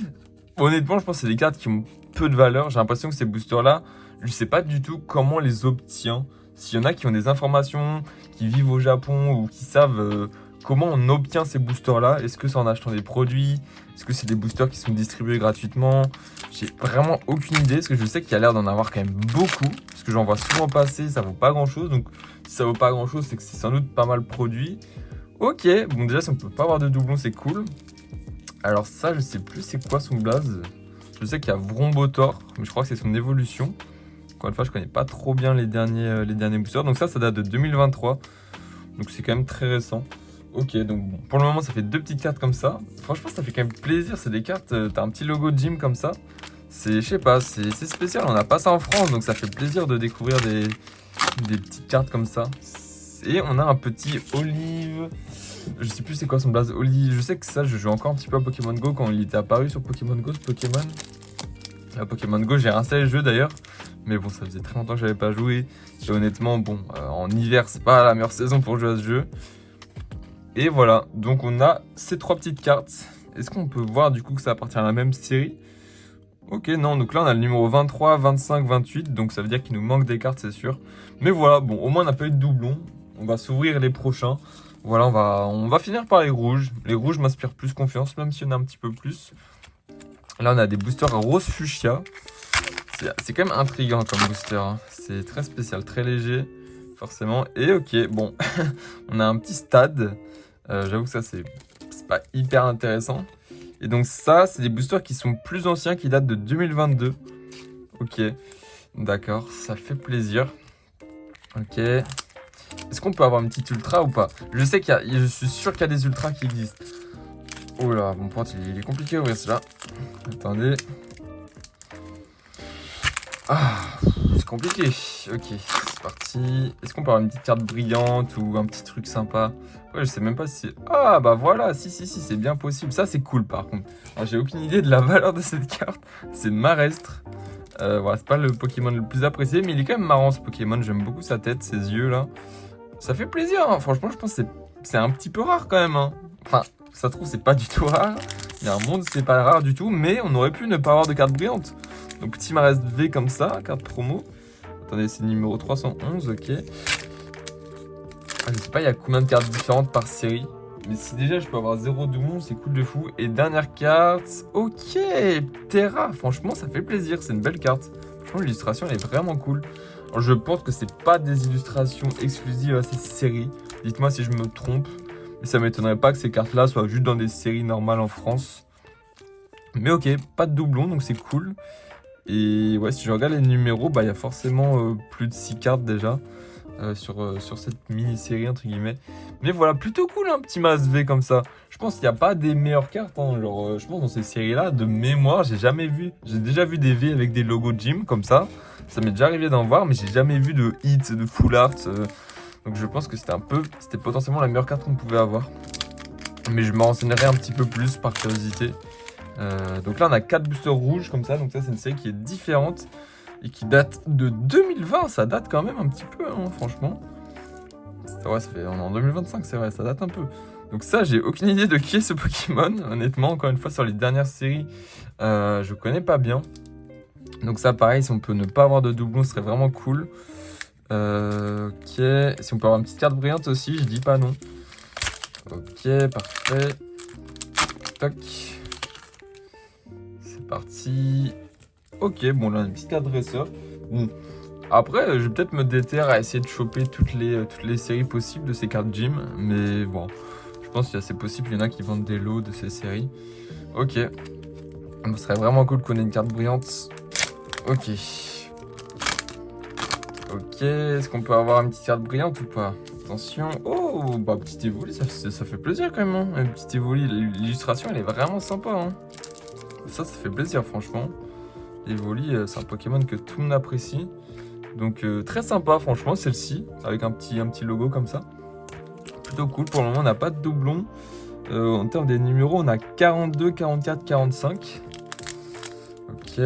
honnêtement, je pense que c'est des cartes qui ont peu de valeur. J'ai l'impression que ces boosters-là, je ne sais pas du tout comment on les obtient. S'il y en a qui ont des informations, qui vivent au Japon ou qui savent comment on obtient ces boosters-là. Est-ce que c'est en achetant des produits? Est-ce que c'est des boosters qui sont distribués gratuitement? J'ai vraiment aucune idée, parce que je sais qu'il y a l'air d'en avoir quand même beaucoup. Parce que j'en vois souvent passer, ça vaut pas grand-chose. Donc si ça vaut pas grand-chose, c'est que c'est sans doute pas mal produit. Ok, bon déjà si on peut pas avoir de doublons, c'est cool. Alors ça, je sais plus c'est quoi son blaze. Je sais qu'il y a Vrombotor, mais je crois que c'est son évolution. Encore une fois, je connais pas trop bien les derniers boosters. Donc ça date de 2023. Donc c'est quand même très récent. Ok, donc bon, pour le moment, ça fait 2 petites cartes comme ça. Franchement, ça fait quand même plaisir. C'est des cartes, t'as un petit logo de gym comme ça. Je sais pas, c'est spécial. On n'a pas ça en France, donc ça fait plaisir de découvrir des petites cartes comme ça. Et on a un petit Olive. Je sais plus c'est quoi son blaze. Olive, je sais que ça, je joue encore un petit peu à Pokémon Go quand il était apparu sur Pokémon Go, ce Pokémon. À Pokémon Go, j'ai réinstallé le jeu d'ailleurs. Mais bon, ça faisait très longtemps que j'avais pas joué. Et honnêtement, bon, en hiver, c'est pas la meilleure saison pour jouer à ce jeu. Et voilà, donc on a ces 3 petites cartes. Est-ce qu'on peut voir du coup que ça appartient à la même série? Ok, non, donc là on a le numéro 23, 25, 28. Donc ça veut dire qu'il nous manque des cartes, c'est sûr. Mais voilà, bon, au moins on n'a pas eu de doublon. On va s'ouvrir les prochains. Voilà, on va finir par les rouges. Les rouges m'inspirent plus confiance, même s'il y en a un petit peu plus. Là, on a des boosters rose fuchsia. C'est quand même intriguant comme booster. Hein. C'est très spécial, très léger, forcément. Et ok, bon, on a un petit stade. J'avoue que ça, c'est pas hyper intéressant. Et donc ça, c'est des boosters qui sont plus anciens, qui datent de 2022. Ok, d'accord, ça fait plaisir. Ok. Est-ce qu'on peut avoir une petite ultra ou pas? Je sais je suis sûr qu'il y a des ultras qui existent. Oh là, mon pote, il est compliqué à ouvrir cela. Attendez. Ah, c'est compliqué. Ok, c'est parti. Est-ce qu'on peut avoir une petite carte brillante ou un petit truc sympa? Ouais, je sais même pas si c'est... Ah, bah voilà, si, c'est bien possible. Ça, c'est cool, par contre. Alors, j'ai aucune idée de la valeur de cette carte. C'est Marestre. Voilà, c'est pas le Pokémon le plus apprécié, mais il est quand même marrant, ce Pokémon. J'aime beaucoup sa tête, ses yeux, là. Ça fait plaisir, hein. Franchement, je pense que c'est un petit peu rare, quand même, hein. Enfin, ça se trouve, c'est pas du tout rare. Il y a un monde, c'est pas rare du tout, mais on aurait pu ne pas avoir de carte brillante. Donc petit Marestre V comme ça, carte promo. Attendez, c'est numéro 311, ok. Ah, je sais pas, il y a combien de cartes différentes par série. Mais si déjà je peux avoir 0 doublon, c'est cool de fou. Et dernière carte, ok, Terra. Franchement, ça fait plaisir, c'est une belle carte. Franchement, l'illustration, elle est vraiment cool. Alors, je pense que c'est pas des illustrations exclusives à ces séries. Dites-moi si je me trompe. Mais ça m'étonnerait pas que ces cartes-là soient juste dans des séries normales en France. Mais ok, pas de doublon, donc c'est cool. Et ouais, si je regarde les numéros, bah il y a forcément plus de 6 cartes déjà. sur cette mini-série entre guillemets. Mais voilà, plutôt cool un petit Mas V comme ça. Je pense qu'il n'y a pas des meilleures cartes, hein. Genre, je pense dans ces séries-là, de mémoire, j'ai jamais vu. J'ai déjà vu des V avec des logos gym comme ça. Ça m'est déjà arrivé d'en voir, mais j'ai jamais vu de hits, de full art. Donc je pense que c'était potentiellement la meilleure carte qu'on pouvait avoir. Mais je me renseignerai un petit peu plus par curiosité. Donc là on a 4 boosters rouges comme ça. Donc ça c'est une série qui est différente et qui date de 2020. Ça date quand même un petit peu, hein, franchement. Ouais, on est en 2025, c'est vrai, ça date un peu. Donc ça, j'ai aucune idée de qui est ce Pokémon. Honnêtement, encore une fois, sur les dernières séries, je connais pas bien. Donc ça, pareil, si on peut ne pas avoir de doublon, ce serait vraiment cool. Ok, si on peut avoir une petite carte brillante aussi, je dis pas non. Ok, parfait. Toc. C'est parti. Ok, bon là, on a une petite carte dresseur. Bon. Après, je vais peut-être me déterre à essayer de choper toutes les séries possibles de ces cartes gym. Mais bon, je pense qu'il y a c'est possible. Il y en a qui vendent des lots de ces séries. Ok. Ce serait vraiment cool qu'on ait une carte brillante. Ok. Ok, est-ce qu'on peut avoir une petite carte brillante ou pas? Attention. Oh, bah petite évoli, ça fait plaisir quand même. Hein. Une petite évoli, l'illustration elle est vraiment sympa. Hein. Ça fait plaisir franchement. Évoli, c'est un Pokémon que tout le monde apprécie. Donc très sympa franchement celle-ci, avec un petit logo comme ça. Plutôt cool, pour le moment on n'a pas de doublon. En termes des numéros, on a 42, 44, 45. Ok.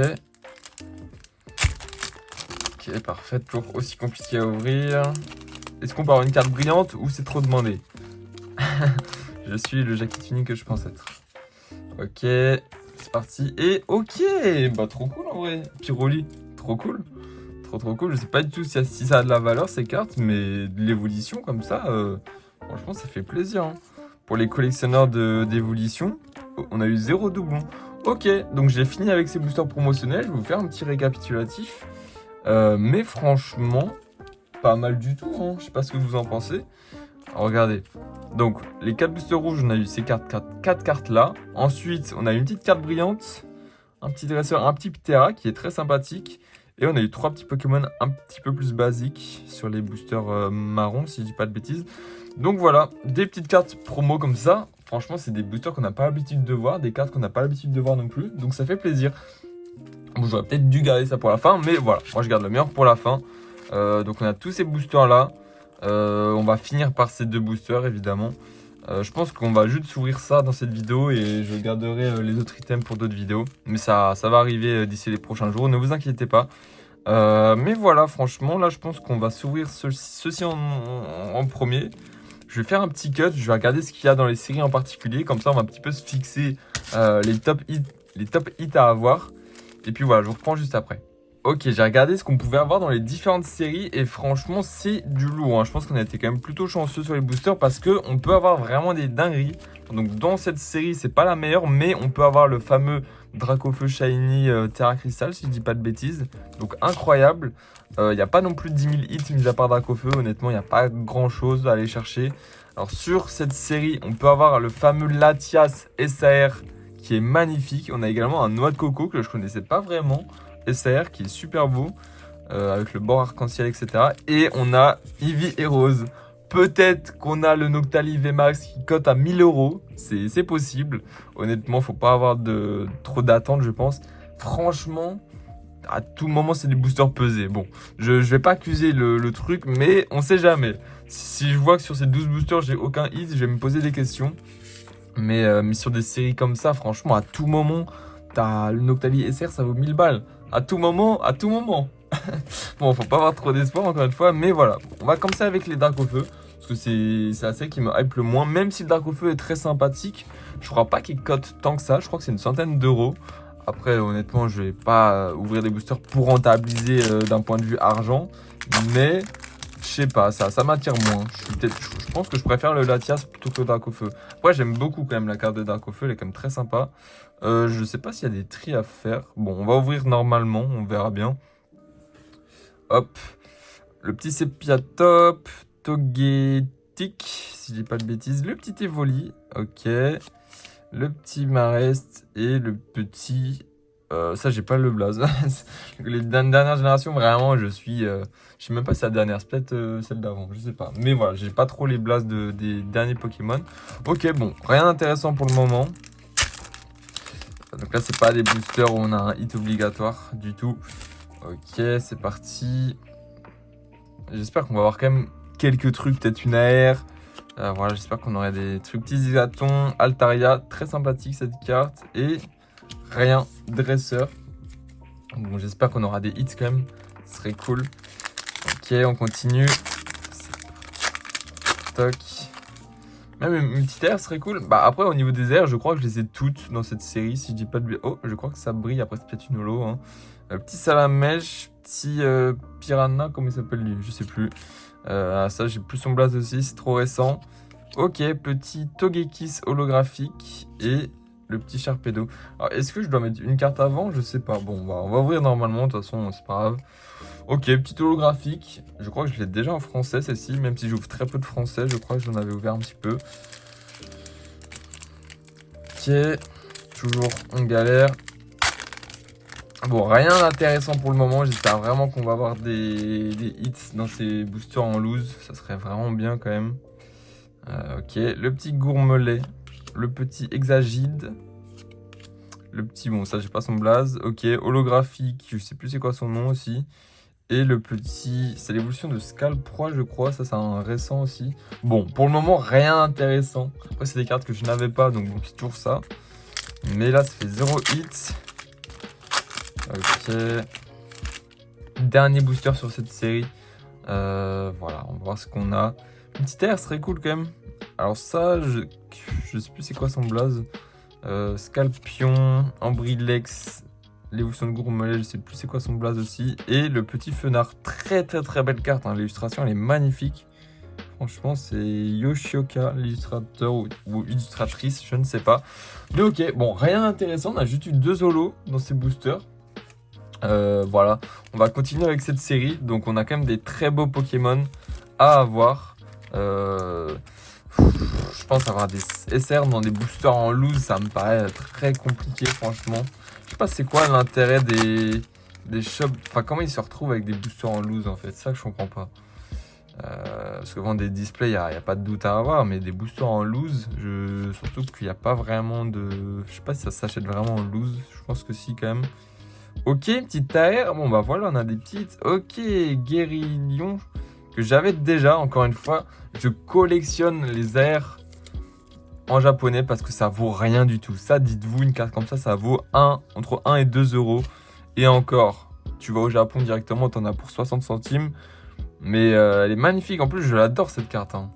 Ok, parfait, toujours aussi compliqué à ouvrir. Est-ce qu'on peut avoir une carte brillante ou c'est trop demandé? Je suis le Jackie Tunic que je pense être. Ok, c'est parti. Et ok, bah trop cool en vrai. Pyroli, trop cool. Trop cool. Je sais pas du tout si ça a de la valeur ces cartes, mais de l'évolution comme ça, franchement ça fait plaisir. Hein. Pour les collectionneurs d'évolution, on a eu 0 doublon. Ok, donc j'ai fini avec ces boosters promotionnels. Je vais vous faire un petit récapitulatif. Mais franchement, pas mal du tout. Hein. Je sais pas ce que vous en pensez. Alors, regardez. Donc, les 4 boosters rouges, on a eu ces 4 cartes là. Ensuite, on a une petite carte brillante, un petit dresseur, un petit Ptera qui est très sympathique. Et on a eu 3 petits Pokémon un petit peu plus basiques sur les boosters marrons, si je dis pas de bêtises. Donc voilà, des petites cartes promo comme ça. Franchement, c'est des boosters qu'on n'a pas l'habitude de voir, des cartes qu'on n'a pas l'habitude de voir non plus. Donc ça fait plaisir. Bon, j'aurais peut-être dû garder ça pour la fin, mais voilà, moi je garde le meilleur pour la fin. Donc on a tous ces boosters là. On va finir par ces 2 boosters évidemment. Je pense qu'on va juste s'ouvrir ça dans cette vidéo et je garderai les autres items pour d'autres vidéos. Mais ça va arriver d'ici les prochains jours, ne vous inquiétez pas. Mais voilà, franchement, là je pense qu'on va s'ouvrir ceci en premier. Je vais faire un petit cut, je vais regarder ce qu'il y a dans les séries en particulier. Comme ça, on va un petit peu se fixer les top hits à avoir. Et puis voilà, je vous reprends juste après. Ok, j'ai regardé ce qu'on pouvait avoir dans les différentes séries et franchement, c'est du lourd. Hein. Je pense qu'on a été quand même plutôt chanceux sur les boosters parce qu'on peut avoir vraiment des dingueries. Donc dans cette série, c'est pas la meilleure, mais on peut avoir le fameux Dracofeu Shiny Terra Crystal, si je dis pas de bêtises. Donc incroyable. Il n'y a pas non plus de 10 000 hits mis à part Dracofeu. Honnêtement, il n'y a pas grand chose à aller chercher. Alors sur cette série, on peut avoir le fameux Latias SAR qui est magnifique. On a également un Noix de Coco que je connaissais pas vraiment. SAR qui est super beau, avec le bord arc-en-ciel, etc. Et on a Eevee et Rose. Peut-être qu'on a le Noctali VMAX qui cote à 1000 €. C'est possible. Honnêtement, faut pas avoir trop d'attente, je pense. Franchement, à tout moment, c'est des boosters pesés. Bon, je vais pas accuser le truc, mais on sait jamais. Si je vois que sur ces 12 boosters, j'ai aucun hit, je vais me poser des questions. Mais sur des séries comme ça, franchement, à tout moment, t'as le Noctali SR, ça vaut 1000 balles. À tout moment, à tout moment. Bon, faut pas avoir trop d'espoir encore une fois, mais voilà. On va commencer avec les Dracofeu, parce que c'est la série qui me hype le moins. Même si le Dracofeu est très sympathique, je crois pas qu'il cote tant que ça. Je crois que c'est une centaine d'euros. Après, honnêtement, je vais pas ouvrir des boosters pour rentabiliser d'un point de vue argent. Mais, je sais pas, ça m'attire moins. Je pense que je préfère le Latias plutôt que le Dracofeu. Après, j'aime beaucoup quand même la carte de Dracofeu, elle est quand même très sympa. Je sais pas s'il y a des tris à faire. Bon, on va ouvrir normalement, on verra bien. Hop, le petit Sepiatop, Togetic, si je dis pas de bêtises. Le petit Evoli, ok. Le petit Marest et le petit Ça, j'ai pas le blaze. Les dernières générations, vraiment, je sais même pas si c'est la dernière, c'est peut-être celle d'avant, je sais pas. Mais voilà, j'ai pas trop les blazes des derniers Pokémon. Ok, bon, rien d'intéressant pour le moment. Donc là, c'est pas des boosters où on a un hit obligatoire du tout. Ok, c'est parti. J'espère qu'on va avoir quand même quelques trucs, peut-être une AR. Voilà, j'espère qu'on aurait des trucs petits Zigzaton, Altaria, très sympathique cette carte. Et rien, dresseur. Bon, j'espère qu'on aura des hits quand même, ce serait cool. Ok, on continue. Toc. Même une petite air serait cool. Bah après au niveau des airs, je crois que je les ai toutes dans cette série. Si je dis pas de... Oh, je crois que ça brille. Après c'est peut-être une holo. Hein. Petit salamèche, petit piranha, comment il s'appelle lui? Je sais plus. Ça j'ai plus son blaze aussi, c'est trop récent. Ok, petit Togekiss holographique et le petit Sharpedo. Alors est-ce que je dois mettre une carte avant? Je sais pas. Bon, on va ouvrir normalement, de toute façon c'est pas grave. Ok, petit holographique. Je crois que je l'ai déjà en français celle-ci, même si j'ouvre très peu de français. Je crois que j'en avais ouvert un petit peu. Ok, toujours en galère. Bon, rien d'intéressant pour le moment. J'espère vraiment qu'on va avoir des hits dans ces boosters en loose. Ça serait vraiment bien quand même. Ok, le petit gourmelet. Le petit hexagide. Le petit, bon ça j'ai pas son blaze. Ok, holographique. Je sais plus c'est quoi son nom aussi. Et le petit, c'est l'évolution de Scalproie, je crois. Ça, c'est un récent aussi. Bon, pour le moment, rien d'intéressant. Après, c'est des cartes que je n'avais pas, donc bon, c'est toujours ça. Mais là, ça fait 0 hits. Ok. Dernier booster sur cette série. Voilà, on va voir ce qu'on a. Une petite air serait cool quand même. Alors ça, je sais plus c'est quoi son blaze. Scalpion, Ambrilex, l'évolution de Gourmelet, je sais plus c'est quoi son blaze aussi. Et le petit Fenard, très belle carte, hein. L'illustration elle est magnifique. Franchement c'est Yoshioka, l'illustrateur ou illustratrice, je ne sais pas. Mais ok, bon rien d'intéressant, on a juste eu 2 holos dans ces boosters. Voilà, on va continuer avec cette série. Donc on a quand même des très beaux Pokémon à avoir. Je pense avoir des SR dans des boosters en loose, ça me paraît très compliqué franchement. Je sais pas c'est quoi l'intérêt des shops, enfin comment ils se retrouvent avec des boosters en loose en fait, ça que je comprends pas. Parce que vendre des displays, il n'y a pas de doute à avoir, mais des boosters en loose, surtout qu'il n'y a pas vraiment de... Je sais pas si ça s'achète vraiment en loose, je pense que si quand même. Ok, petite AR, bon bah voilà, on a des petites. Ok, Guérillon, que j'avais déjà, encore une fois. Je collectionne les AR en japonais parce que ça vaut rien du tout. Ça, dites-vous, une carte comme ça vaut entre 1 et 2 euros. Et encore, tu vas au Japon directement, t'en as pour 60 centimes. Mais elle est magnifique, en plus je l'adore cette carte. Hein.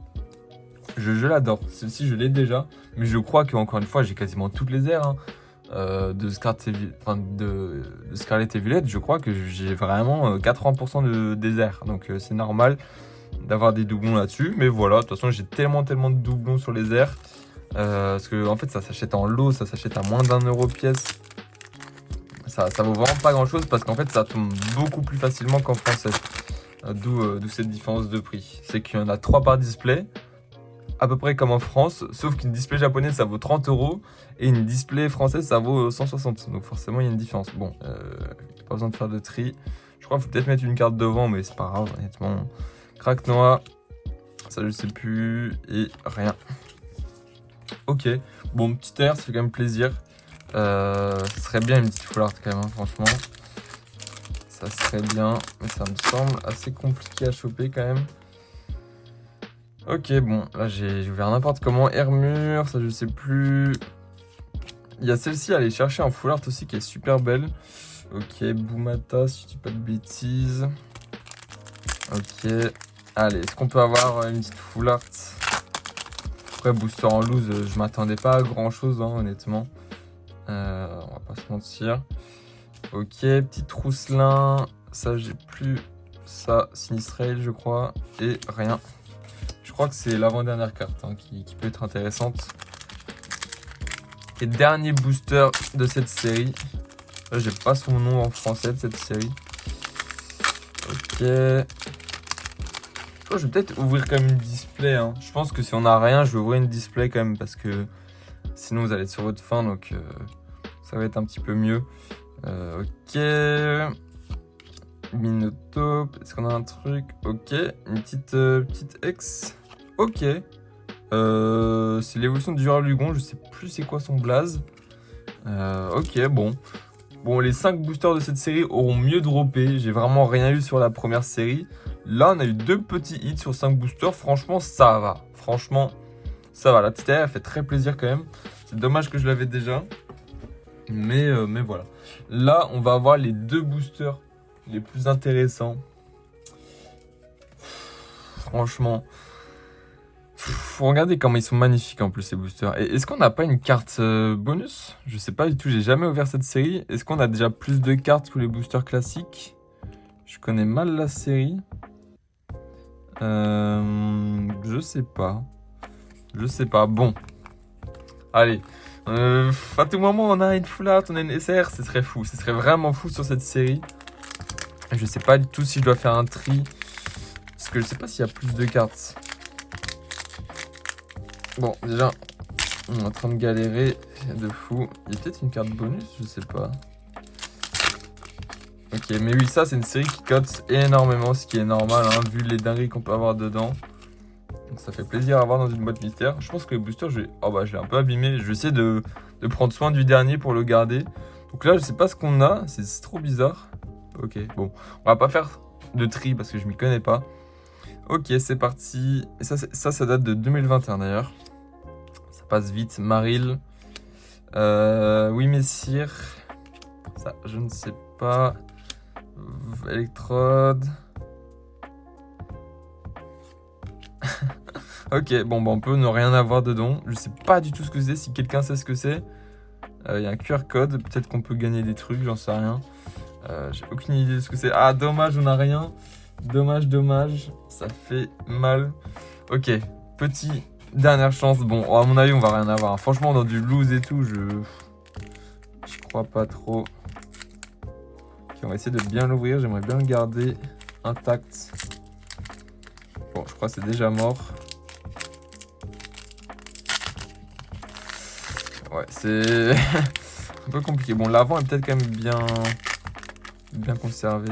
Je l'adore, celle-ci je l'ai déjà. Mais je crois qu'encore une fois, j'ai quasiment toutes les airs. Hein. De Scarlet et Violet, je crois que j'ai vraiment 80% des airs. Donc c'est normal d'avoir des doublons là-dessus. Mais voilà, de toute façon, j'ai tellement de doublons sur les airs. Parce que en fait, ça s'achète en lot, ça s'achète à moins d'1 euro pièce. Ça vaut vraiment pas grand-chose parce qu'en fait, ça tombe beaucoup plus facilement qu'en français. D'où cette différence de prix. C'est qu'il y en a 3 par display. À peu près comme en France, sauf qu'une display japonaise ça vaut 30 euros et une display française ça vaut 160. Donc forcément il y a une différence. Bon, pas besoin de faire de tri. Je crois qu'il faut peut-être mettre une carte devant, mais c'est pas grave, honnêtement. Crack noir, ça je sais plus, et rien. Ok, bon, petit air, ça fait quand même plaisir. Ce serait bien une petite full art quand même, hein, franchement. Ça serait bien, mais ça me semble assez compliqué à choper quand même. Ok, bon, là j'ai ouvert n'importe comment. Hermure, ça je sais plus. Il y a celle-ci à aller chercher en full art aussi qui est super belle. Ok, Boumata, si je dis pas de bêtises. Ok, allez, est-ce qu'on peut avoir une petite full art? Après, booster en loose, je m'attendais pas à grand chose, hein, honnêtement. On va pas se mentir. Ok, petit Rousselin, ça j'ai plus. Ça, Sinistrail, je crois, et rien. Je crois que c'est l'avant-dernière carte hein, qui peut être intéressante. Et dernier booster de cette série. Là, j'ai pas son nom en français de cette série. Ok. Je vais peut-être ouvrir quand même une display. Hein. Je pense que si on n'a rien, je vais ouvrir une display quand même parce que sinon vous allez être sur votre faim. Donc ça va être un petit peu mieux. Ok. Minotape. Est-ce qu'on a un truc? Ok. Une petite X. Ok. C'est l'évolution du Lugon. Je sais plus c'est quoi son blaze. Ok, bon. Bon, les 5 boosters de cette série auront mieux droppé. J'ai vraiment rien eu sur la première série. Là, on a eu 2 petits hits sur 5 boosters. Franchement, ça va. Franchement, ça va. La petite air, elle fait très plaisir quand même. C'est dommage que je l'avais déjà. Mais voilà. Là, on va avoir les 2 boosters les plus intéressants. Franchement. Faut regarder comment ils sont magnifiques en plus ces boosters. Et est-ce qu'on n'a pas une carte bonus? Je sais pas du tout, j'ai jamais ouvert cette série. Est-ce qu'on a déjà plus de cartes que les boosters classiques? Je connais mal la série. Je sais pas. Je sais pas. Bon. Allez. À tout moment on a une full art, on a une SR, ce serait fou. Ce serait vraiment fou sur cette série. Je sais pas du tout si je dois faire un tri. Parce que je sais pas s'il y a plus de cartes. Bon, déjà, on est en train de galérer de fou. Il y a peut-être une carte bonus, je sais pas. Ok, mais oui, ça, c'est une série qui cote énormément, ce qui est normal, hein, vu les dingueries qu'on peut avoir dedans. Donc ça fait plaisir à avoir dans une boîte mystère. Je pense que le booster, je l'ai un peu abîmé. Je vais essayer de prendre soin du dernier pour le garder. Donc là, je sais pas ce qu'on a. C'est trop bizarre. Ok, bon. On va pas faire de tri parce que je m'y connais pas. Ok, c'est parti. Et ça date de 2021 d'ailleurs. Ça passe vite. Maril. Oui, messire. Ça, je ne sais pas. Électrode. Ok, bon, bah, on peut ne rien avoir dedans. Je sais pas du tout ce que c'est. Si quelqu'un sait ce que c'est, il y a un QR code. Peut-être qu'on peut gagner des trucs, j'en sais rien. J'ai aucune idée de ce que c'est. Ah, dommage, on n'a rien. Dommage, dommage. Ça fait mal. Ok, petit dernière chance. Bon, à mon avis, on va rien avoir. Franchement, dans du loose et tout, je crois pas trop. Ok, on va essayer de bien l'ouvrir. J'aimerais bien le garder intact. Bon, je crois que c'est déjà mort. Ouais, c'est un peu compliqué. Bon, l'avant est peut-être quand même bien conservé.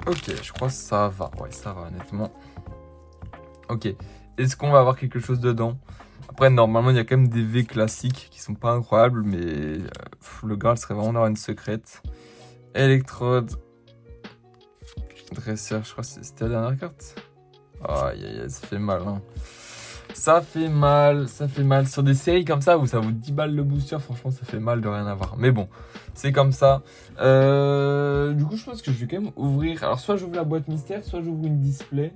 Ok, je crois que ça va. Ouais, ça va, honnêtement. Ok, est-ce qu'on va avoir quelque chose dedans? Après, normalement, il y a quand même des V classiques qui sont pas incroyables, mais le Graal serait vraiment d'avoir une secrète. Électrode. Dresseur, je crois que c'était la dernière carte. Aïe, aïe, aïe, ça fait mal, hein. Ça fait mal, ça fait mal. Sur des séries comme ça où ça vaut 10 balles le booster, franchement, ça fait mal de rien avoir. Mais bon, c'est comme ça. Du coup, je pense que je vais quand même ouvrir. Alors, soit j'ouvre la boîte mystère, soit j'ouvre une display.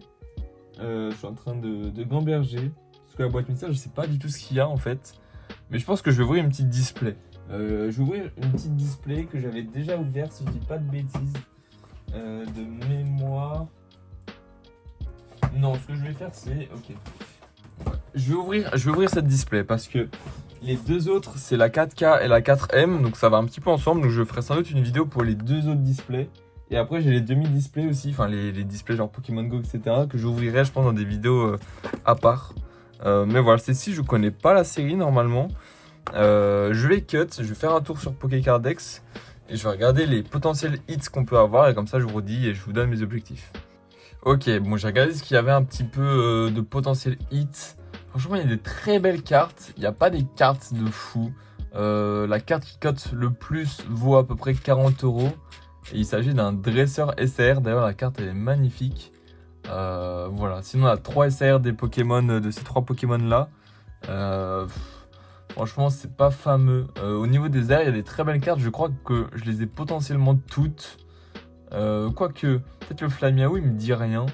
Je suis en train de gamberger. Parce que la boîte mystère, je sais pas du tout ce qu'il y a en fait. Mais je pense que je vais ouvrir une petite display. Je vais ouvrir une petite display que j'avais déjà ouverte, si je dis pas de bêtises. De mémoire. Non, ce que je vais faire, c'est. Ok. Je vais ouvrir cette display parce que les deux autres, c'est la 4K et la 4M. Donc ça va un petit peu ensemble. Donc je ferai sans doute une vidéo pour les deux autres displays. Et après, j'ai les demi-displays aussi. Enfin, les displays genre Pokémon Go, etc. Que j'ouvrirai, je pense, dans des vidéos à part. Mais voilà, celle-ci, je connais pas la série normalement. Je vais cut. Je vais faire un tour sur Pokécardex. Et je vais regarder les potentiels hits qu'on peut avoir. Et comme ça, je vous redis et je vous donne mes objectifs. Ok, bon, j'ai regardé ce qu'il y avait un petit peu de potentiel hits. Franchement, il y a des très belles cartes. Il n'y a pas des cartes de fou. La carte qui cote le plus vaut à peu près 40 €. Et il s'agit d'un dresseur SR. D'ailleurs, la carte elle est magnifique. Voilà. Sinon, on a 3 SR des Pokémon, de ces 3 Pokémon-là. Franchement, c'est pas fameux. Au niveau des airs, il y a des très belles cartes. Je crois que je les ai potentiellement toutes. Quoique, peut-être le Flamiaou, il me dit rien.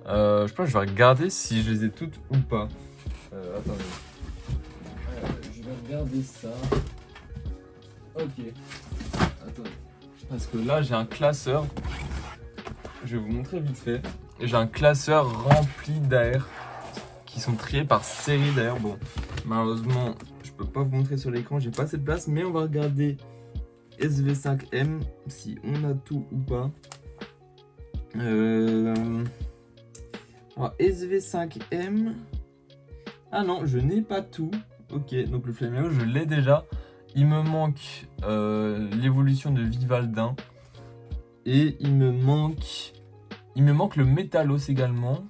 Je pense que je vais regarder si je les ai toutes ou pas. Attendez. Je vais regarder ça. Ok. Attendez. Parce que là, j'ai un classeur. Je vais vous montrer vite fait. J'ai un classeur rempli d'air qui sont triés par série d'air. Bon, malheureusement, je peux pas vous montrer sur l'écran. J'ai pas assez de place, mais on va regarder SV5M si on a tout ou pas. Alors, SV5M. Ah non, je n'ai pas tout. Ok, donc le Flaméo, je l'ai déjà. il me manque l'évolution de Vivaldin. Et il me manque le Métalos également.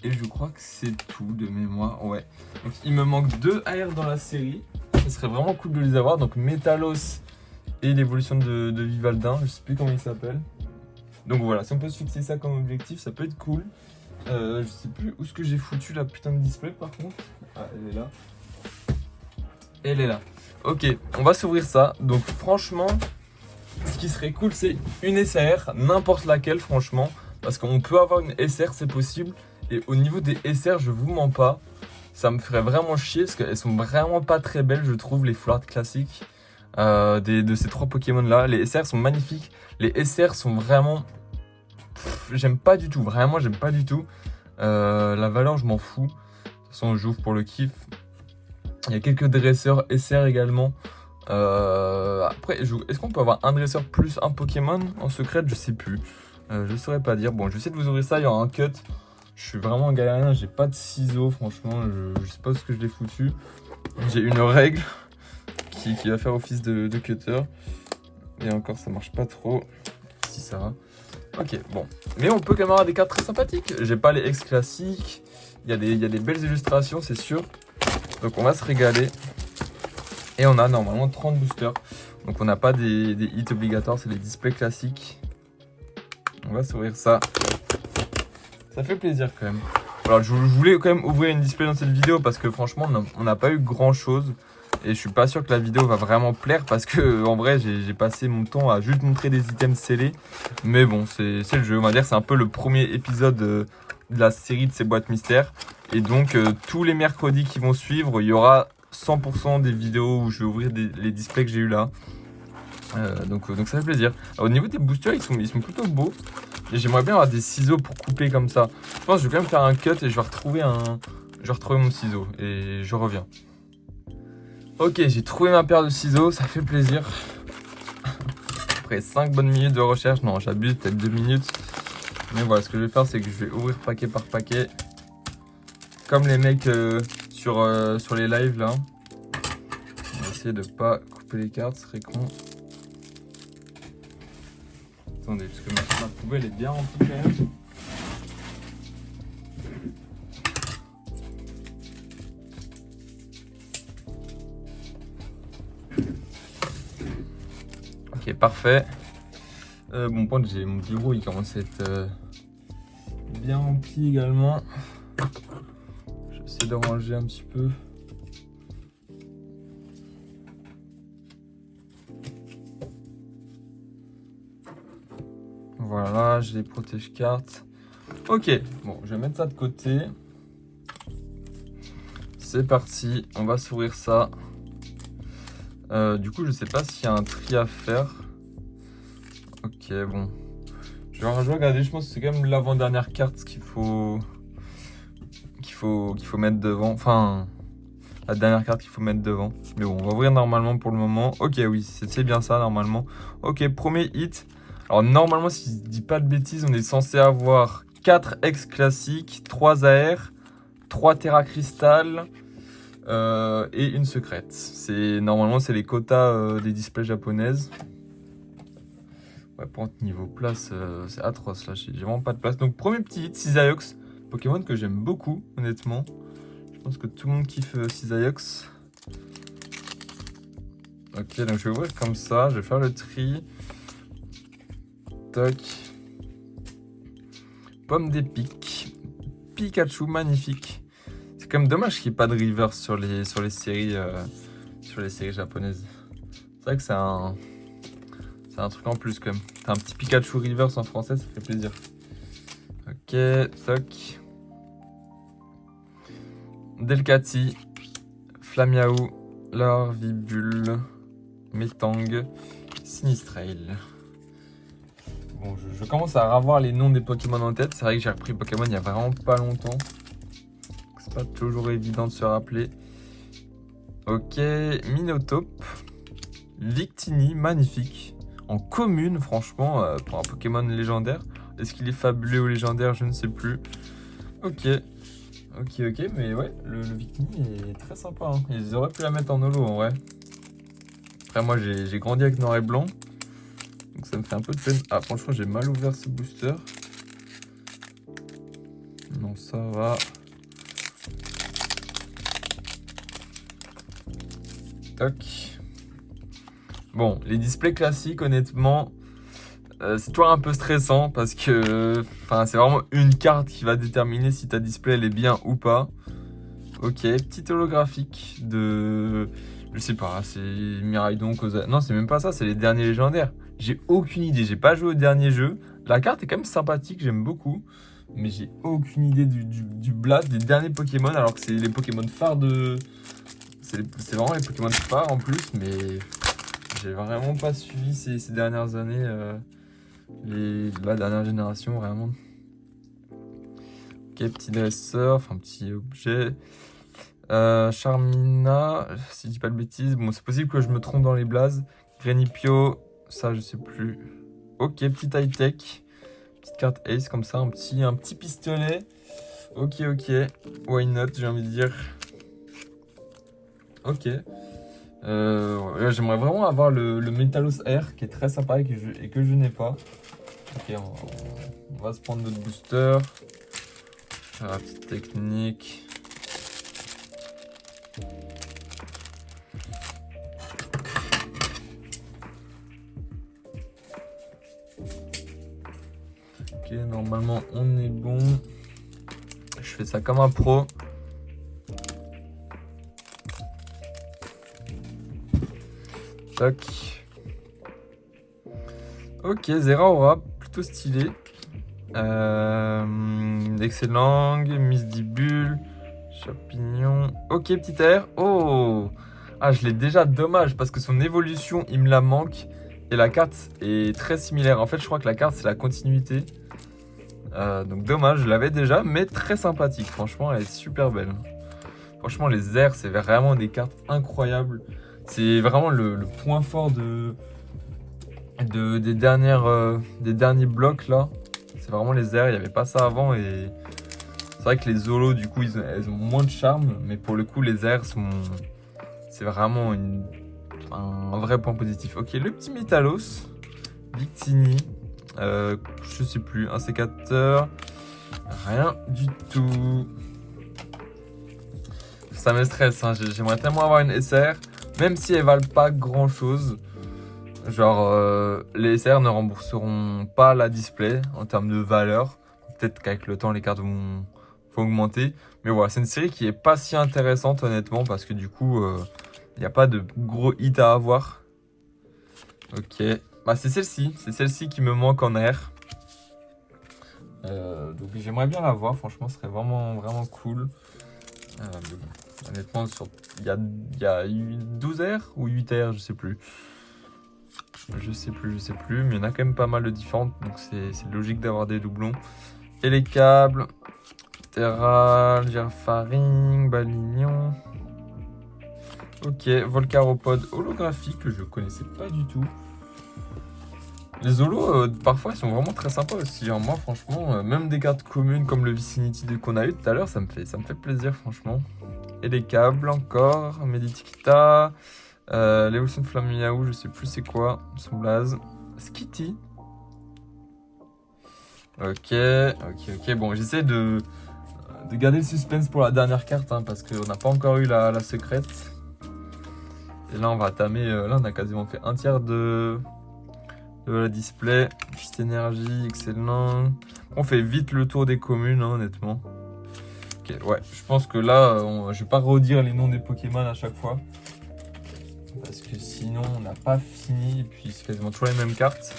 Et je crois que c'est tout de mémoire. Ouais. Donc il me manque 2 AR dans la série. Ce serait vraiment cool de les avoir. Donc Métalos et l'évolution de Vivaldin. Je sais plus comment il s'appelle. Donc voilà, si on peut se fixer ça comme objectif, ça peut être cool. Je sais plus où est-ce que j'ai foutu la putain de display par contre. Ah, elle est là. Elle est là. Ok, on va s'ouvrir ça. Donc franchement, ce qui serait cool, c'est une SR, n'importe laquelle franchement. Parce qu'on peut avoir une SR, c'est possible. Et au niveau des SR, je vous mens pas, ça me ferait vraiment chier parce qu'elles sont vraiment pas très belles, je trouve, les full art classiques de ces 3 Pokémon là. Les SR sont magnifiques, les SR sont vraiment... j'aime pas du tout, vraiment j'aime pas du tout. La valeur, je m'en fous. De toute façon, j'ouvre pour le kiff. Il y a quelques dresseurs SR également. Après, est-ce qu'on peut avoir un dresseur plus un Pokémon en secret? Je sais plus. Je saurais pas dire. Bon, je vais essayer de vous ouvrir ça, il y aura un cut. Je suis vraiment galérien, j'ai pas de ciseaux, franchement, je sais pas où ce que je l'ai foutu. J'ai une règle qui va faire office de cutter. Et encore, ça marche pas trop. Si ça va. Ok, bon. Mais on peut quand même avoir des cartes très sympathiques. J'ai pas les ex classiques. Il y a des belles illustrations, c'est sûr. Donc on va se régaler. Et on a normalement 30 boosters. Donc on n'a pas des hits obligatoires, c'est les displays classiques. On va s'ouvrir ça. Ça fait plaisir quand même. Alors je voulais quand même ouvrir une display dans cette vidéo parce que franchement on n'a pas eu grand chose. Et je suis pas sûr que la vidéo va vraiment plaire parce que en vrai j'ai passé mon temps à juste montrer des items scellés. Mais bon, c'est le jeu, on va dire c'est un peu le premier épisode de la série de ces boîtes mystères. Et donc tous les mercredis qui vont suivre, il y aura 100% des vidéos où je vais ouvrir les displays que j'ai eu là. Donc ça fait plaisir. Alors, au niveau des boosters, ils sont plutôt beaux. Et j'aimerais bien avoir des ciseaux pour couper comme ça. Je pense que je vais quand même faire un cut et je vais retrouver mon ciseau. Et je reviens. Ok, j'ai trouvé ma paire de ciseaux, ça fait plaisir. Après 5 bonnes minutes de recherche, non j'abuse, peut-être 2 minutes. Mais voilà, ce que je vais faire, c'est que je vais ouvrir paquet par paquet. Comme les mecs sur les lives là. On va essayer de pas couper les cartes, ce serait con. Attendez, parce que ma poubelle est bien remplie quand même. Ok, parfait. Bon, point, j'ai mon bureau, il commence à être bien rempli également. Je vais essayer de ranger un petit peu. Voilà, j'ai les protège-cartes. Ok, bon, je vais mettre ça de côté. C'est parti, on va s'ouvrir ça. Du coup, je sais pas s'il y a un tri à faire. Ok, bon. Je vais regarder, je pense que c'est quand même l'avant-dernière carte qu'il faut mettre devant. Enfin, la dernière carte qu'il faut mettre devant. Mais bon, on va ouvrir normalement pour le moment. Ok, oui, c'est bien ça normalement. Ok, premier hit. Alors normalement, si je dis pas de bêtises, on est censé avoir 4 ex classiques, 3 AR, 3 Terra Crystal et une secrète. Normalement, c'est les quotas des displays japonaises. Ouais, pour niveau place, c'est atroce là, j'ai vraiment pas de place. Donc premier petit hit, Cisaiox, Pokémon que j'aime beaucoup, honnêtement. Je pense que tout le monde kiffe Cisaiox. Ok, donc je vais ouvrir comme ça, je vais faire le tri. Toc. Pomme d'épic. Pikachu, magnifique. C'est quand même dommage qu'il n'y ait pas de reverse sur les séries japonaises. C'est vrai que c'est un truc en plus quand même. T'as un petit Pikachu reverse en français, ça fait plaisir. Ok, toc. Delcati, Flamiaou, Larvibule, Metang, Sinistrail. Bon, je commence à revoir les noms des Pokémon en tête. C'est vrai que j'ai repris Pokémon il y a vraiment pas longtemps. C'est pas toujours évident de se rappeler. Ok, Minotape, Victini, magnifique. En commune, franchement, pour un Pokémon légendaire. Est-ce qu'il est fabuleux ou légendaire? Je ne sais plus. Ok, mais ouais, le Victini est très sympa. Hein. Ils auraient pu la mettre en holo en vrai. Après, moi, j'ai grandi avec noir et blanc. Donc ça me fait un peu de peine. Ah, franchement, j'ai mal ouvert ce booster. Non, ça va. Tac. Bon, les displays classiques, honnêtement, c'est toujours un peu stressant parce que c'est vraiment une carte qui va déterminer si ta display elle est bien ou pas. Ok, petit holographique de... Je sais pas, c'est Miraidon, Koza... Non, c'est même pas ça, c'est les derniers légendaires. J'ai aucune idée, j'ai pas joué au dernier jeu. La carte est quand même sympathique, j'aime beaucoup. Mais j'ai aucune idée du blast des derniers Pokémon, alors que c'est les Pokémon phares de... C'est vraiment les Pokémon phares en plus, mais j'ai vraiment pas suivi ces dernières années, la dernière génération, vraiment. Ok, petit dresseur, enfin petit objet. Charmina, si je dis pas de bêtises. Bon, c'est possible que je me trompe dans les blazes. Grenipio, ça je sais plus. Ok, petit high-tech. Petite carte Ace comme ça, un petit pistolet. Ok, why not, j'ai envie de dire. Ok. J'aimerais vraiment avoir le Metalos Air qui est très sympa et que je n'ai pas. Ok, on va se prendre notre booster. Faire la petite technique. Ok, normalement on est bon. Je fais ça comme un pro. Tac. Ok, Zeraora, plutôt stylé. Excellent. Misdibule. Champignon. Ok, petit air. Oh! Ah, je l'ai déjà, dommage, parce que son évolution, il me la manque. Et la carte est très similaire. En fait, je crois que la carte, c'est la continuité. Donc dommage, je l'avais déjà, mais très sympathique. Franchement, elle est super belle. Franchement, les airs, c'est vraiment des cartes incroyables. C'est vraiment le point fort des derniers blocs là. C'est vraiment les airs, il n'y avait pas ça avant. Et c'est vrai que les Zolos, du coup, elles ont moins de charme. Mais pour le coup, les airs c'est vraiment un vrai point positif. Ok, le petit Metalos. Victini. Je sais plus, un sécateur. Rien du tout. Ça me stresse, hein. J'aimerais tellement avoir une SR, même si elles valent pas grand chose. Genre, les SR ne rembourseront pas la display en termes de valeur. Peut-être qu'avec le temps, les cartes vont augmenter. Mais voilà, c'est une série qui est pas si intéressante, honnêtement, parce que du coup, il n'y a pas de gros hits à avoir. Ok, bah c'est celle-ci qui me manque en air. Donc j'aimerais bien la voir, franchement, ce serait vraiment, vraiment cool. Mais bon, honnêtement, il y a eu 12 airs ou 8 airs, je sais plus. Je sais plus, mais il y en a quand même pas mal de différentes, donc c'est logique d'avoir des doublons. Et les câbles, Terral, Gerfaring, Balignon. Ok, Volcaropod holographique que je connaissais pas du tout. Les holos, parfois, ils sont vraiment très sympas aussi, hein. Moi, franchement, même des cartes communes comme le Vicinity qu'on a eu tout à l'heure, ça me fait plaisir, franchement. Et les câbles encore, Meditikita, Léotion Flamiaou, je sais plus c'est quoi, son blaze. Skitty. Ok. Bon, j'essaie de garder le suspense pour la dernière carte, hein, parce qu'on n'a pas encore eu la secrète. Et là, on va tamer. Là, on a quasiment fait un tiers de la display. Petite énergie, excellent. On fait vite le tour des communes, hein, honnêtement. Ok, ouais, je pense que là, je vais pas redire les noms des Pokémon à chaque fois. Parce que sinon, on n'a pas fini. Et puis, c'est quasiment toujours les mêmes cartes.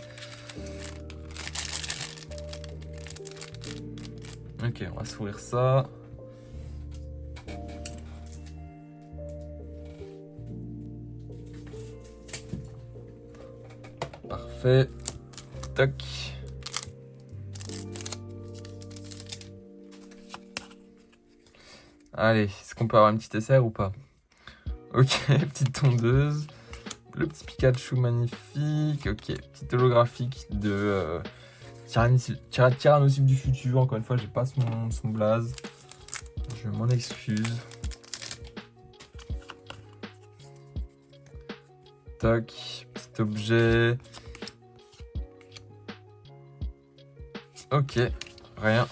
Ok, on va s'ouvrir ça. Parfait. Tac. Allez, est-ce qu'on peut avoir une petite SR ou pas? Ok, petite tondeuse. Le petit Pikachu magnifique. Ok, petit holographique de Tyrannosaure du futur. Encore une fois, j'ai pas son blaze. Je m'en excuse. Tac, petit objet. Ok, rien.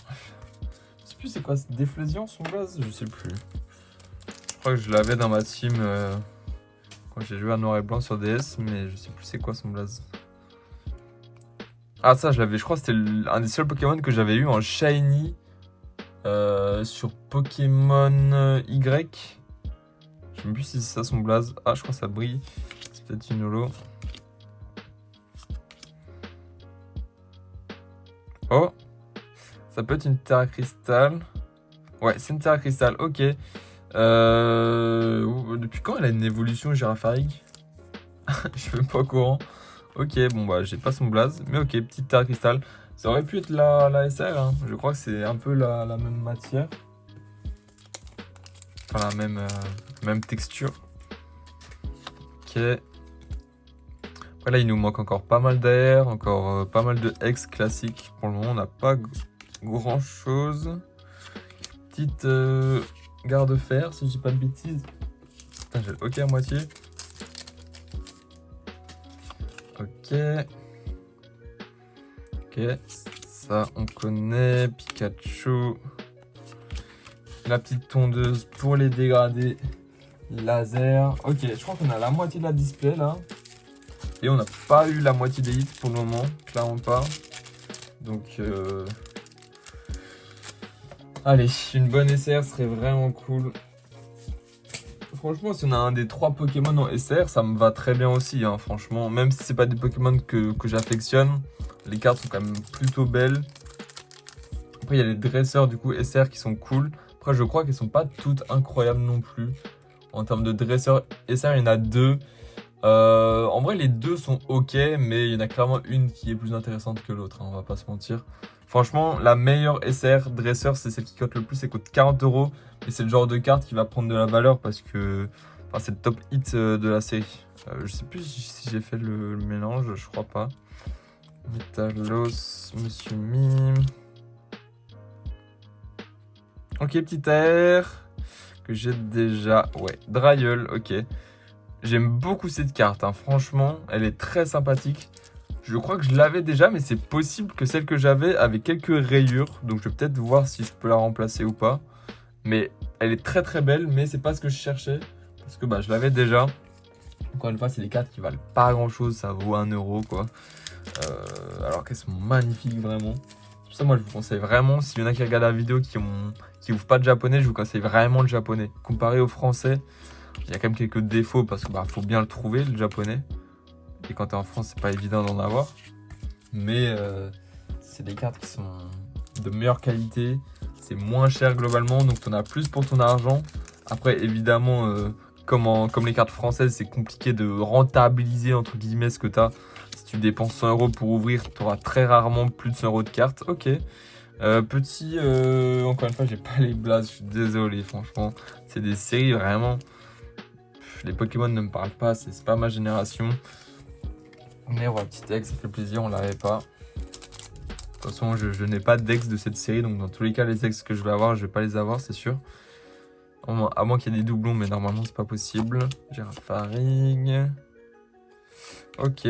Je sais plus c'est quoi, Déflation son blaze? Je sais plus. Je crois que je l'avais dans ma team quand j'ai joué à noir et blanc sur DS, mais je sais plus c'est quoi son blaze. Ah ça je l'avais, je crois que c'était un des seuls Pokémon que j'avais eu en Shiny sur Pokémon Y. Je sais même plus si c'est ça son blaze. Ah je crois que ça brille. C'est peut-être une holo. Oh, ça peut être une Terra Cristal. Ouais, c'est une Terra Cristal, ok. Depuis quand elle a une évolution Girafarig? Je suis même pas au courant. Ok, bon bah j'ai pas son blaze, mais ok, petite Terra Cristal. Ça aurait pu être la SR, hein. Je crois que c'est un peu la même matière. Enfin la même texture. Ok. Après là il nous manque encore pas mal d'air, encore pas mal de X classiques. Pour le moment on n'a pas grand chose. Petite garde-fer si je dis pas de bêtises. Putain, j'ai le OK à moitié. Ok. Ok, ça on connaît. Pikachu. La petite tondeuse pour les dégradés. Laser. Ok, je crois qu'on a la moitié de la display là. Et on n'a pas eu la moitié des hits pour le moment. Clairement pas. Donc allez, une bonne SR serait vraiment cool. Franchement, si on a un des 3 Pokémon en SR, ça me va très bien aussi, hein, franchement. Même si c'est pas des Pokémon que j'affectionne, les cartes sont quand même plutôt belles. Après, il y a les dresseurs du coup SR qui sont cool. Après, je crois qu'elles sont pas toutes incroyables non plus. En termes de dresseurs SR, il y en a 2. En vrai, les 2 sont ok, mais il y en a clairement une qui est plus intéressante que l'autre, hein, on va pas se mentir. Franchement, la meilleure SR dresseur, c'est celle qui cote le plus, elle coûte 40 €. Et c'est le genre de carte qui va prendre de la valeur parce que c'est le top hit de la série. Je sais plus si j'ai fait le mélange, je crois pas. Metalos, Monsieur Mime. Ok, petit air que j'ai déjà. Ouais, Dryel, ok. J'aime beaucoup cette carte, hein. Franchement, elle est très sympathique. Je crois que je l'avais déjà, mais c'est possible que celle que j'avais avait quelques rayures. Donc je vais peut-être voir si je peux la remplacer ou pas. Mais elle est très très belle, mais c'est pas ce que je cherchais. Parce que je l'avais déjà. Encore une fois, c'est des cartes qui valent pas grand chose, ça vaut 1 € quoi. Alors qu'elles sont magnifiques vraiment. C'est pour ça moi je vous conseille vraiment, s'il y en a qui regardent la vidéo qui ouvrent pas de japonais, je vous conseille vraiment le japonais. Comparé au français, il y a quand même quelques défauts parce que faut bien le trouver le japonais. Et quand tu es en France, c'est pas évident d'en avoir. Mais c'est des cartes qui sont de meilleure qualité. C'est moins cher globalement, donc tu en as plus pour ton argent. Après, évidemment, comme les cartes françaises, c'est compliqué de rentabiliser entre guillemets ce que tu as. Si tu dépenses 100 € pour ouvrir, tu auras très rarement plus de 100 € de cartes. Ok. Encore une fois, j'ai pas les blazes, je suis désolé, franchement. C'est des séries vraiment. Les Pokémon ne me parlent pas, c'est pas ma génération. Mais ouais, petit Dex, ça fait plaisir, on l'avait pas. De toute façon, je n'ai pas de Dex de cette série, donc dans tous les cas, les Dex que je vais avoir, je vais pas les avoir, c'est sûr. À moins qu'il y ait des doublons, mais normalement, c'est pas possible. Girafarig. Ok,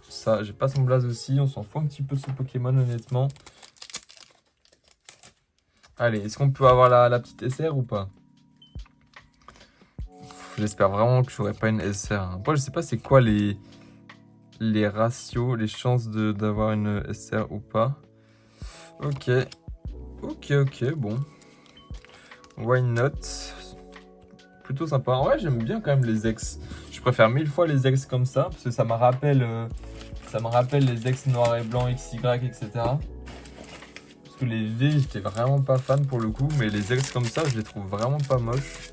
ça, j'ai pas son blaze aussi, on s'en fout un petit peu de ce Pokémon, honnêtement. Allez, est-ce qu'on peut avoir la petite SR ou pas? J'espère vraiment que j'aurai pas une SR. Après, je sais pas c'est quoi les ratios, les chances d'avoir une SR ou pas. Ok. Ok, bon. Why not? Plutôt sympa. En vrai, j'aime bien quand même les ex. Je préfère 1000 fois les ex comme ça, parce que ça me rappelle les ex noir et blanc, XY, etc. Parce que les V, j'étais vraiment pas fan pour le coup, mais les ex comme ça, je les trouve vraiment pas moches.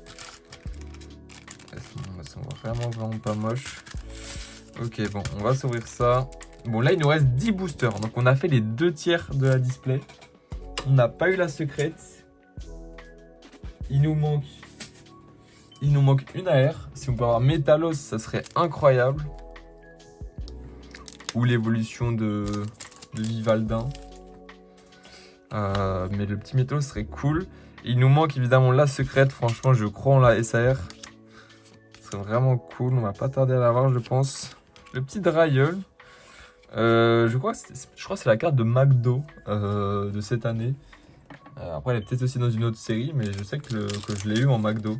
Elles sont vraiment pas moches. Ok, bon, on va s'ouvrir ça. Bon, là, il nous reste 10 boosters. Donc, on a fait les 2 tiers de la display. On n'a pas eu la secrète. Il nous manque une AR. Si on peut avoir Metalos, ça serait incroyable. Ou l'évolution de Vivaldin. Mais le petit Metalos serait cool. Il nous manque évidemment la secrète. Franchement, je crois en la SAR. Ce serait vraiment cool. On va pas tarder à l'avoir, je pense. Le petit Drayeul. Je crois que c'est la carte de McDo de cette année. Après, elle est peut-être aussi dans une autre série, mais je sais que je l'ai eu en McDo.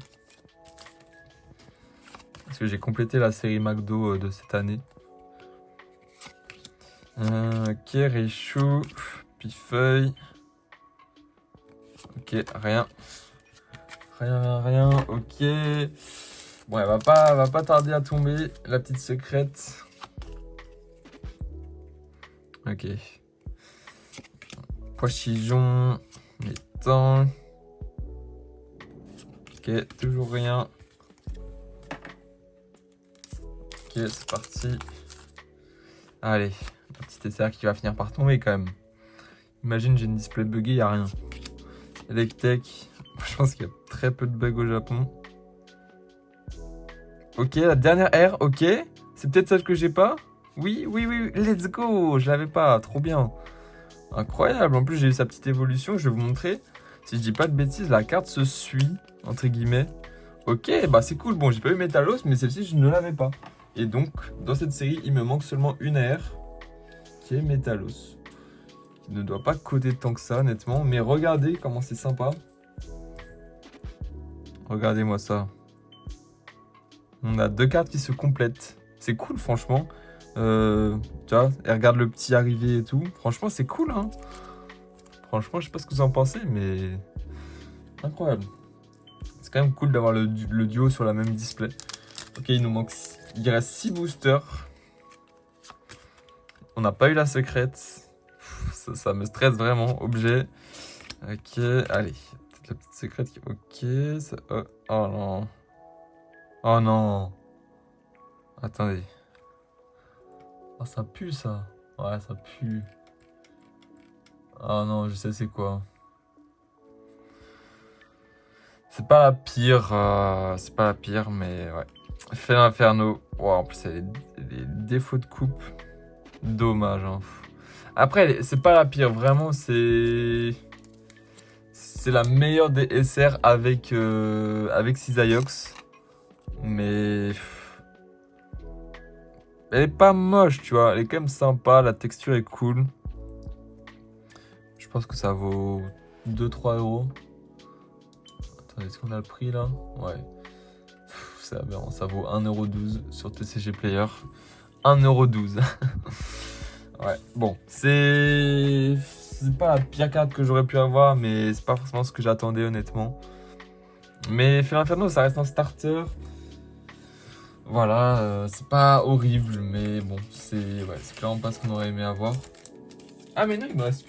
Parce que j'ai complété la série McDo de cette année. Ok, Richoux, Pifeuille. Ok, rien. Rien. Ok. Bon, elle va pas tarder à tomber. La petite secrète. Ok. Pois-chichon. Étang. Ok, toujours rien. Ok, c'est parti. Allez, un petit SR qui va finir par tomber quand même. Imagine, j'ai une display buggée, y a rien. Electech, je pense qu'il y a très peu de bugs au Japon. Ok, la dernière R, ok. C'est peut-être celle que j'ai pas. Oui, let's go. Je l'avais pas, trop bien. Incroyable, en plus j'ai eu sa petite évolution, je vais vous montrer. Si je dis pas de bêtises, la carte se suit, entre guillemets. Ok, bah c'est cool. Bon, j'ai pas eu Metalos, mais celle-ci, je ne l'avais pas. Et donc, dans cette série, il me manque seulement une R, qui est Metalos. Qui ne doit pas coder tant que ça, honnêtement. Mais regardez comment c'est sympa. Regardez-moi ça. On a deux cartes qui se complètent. C'est cool, franchement. Tu vois, elle regarde le petit arriver et tout. Franchement, c'est cool, hein. Franchement, je sais pas ce que vous en pensez, mais... incroyable. C'est quand même cool d'avoir le duo sur la même display. Ok, il nous manque... il reste 6 boosters. On n'a pas eu la secrète. Ça me stresse vraiment. Objet. Ok, allez. Peut-être la petite secrète qui... ok, ça... oh non. Oh non. Attendez. Oh, ça pue, ça. Ouais, ça pue. Oh non, je sais c'est quoi. C'est pas la pire, mais ouais. Fait l'inferno. Wow, en plus, elle a des défauts de coupe. Dommage, hein. Après, c'est pas la pire, vraiment, c'est la meilleure des SR avec Cisaiox. Mais elle est pas moche, tu vois. Elle est quand même sympa, la texture est cool. Je pense que ça vaut 2-3 euros. Attendez, est-ce qu'on a le prix là? Ouais. C'est aberrant, ça vaut 1,12€ sur TCG Player. 1,12€. Ouais, bon, c'est pas la pire carte que j'aurais pu avoir, mais c'est pas forcément ce que j'attendais honnêtement. Mais Fait l'Inferno, ça reste un starter. Voilà, c'est pas horrible, mais bon, c'est clairement pas ce qu'on aurait aimé avoir. Ah mais non, il me reste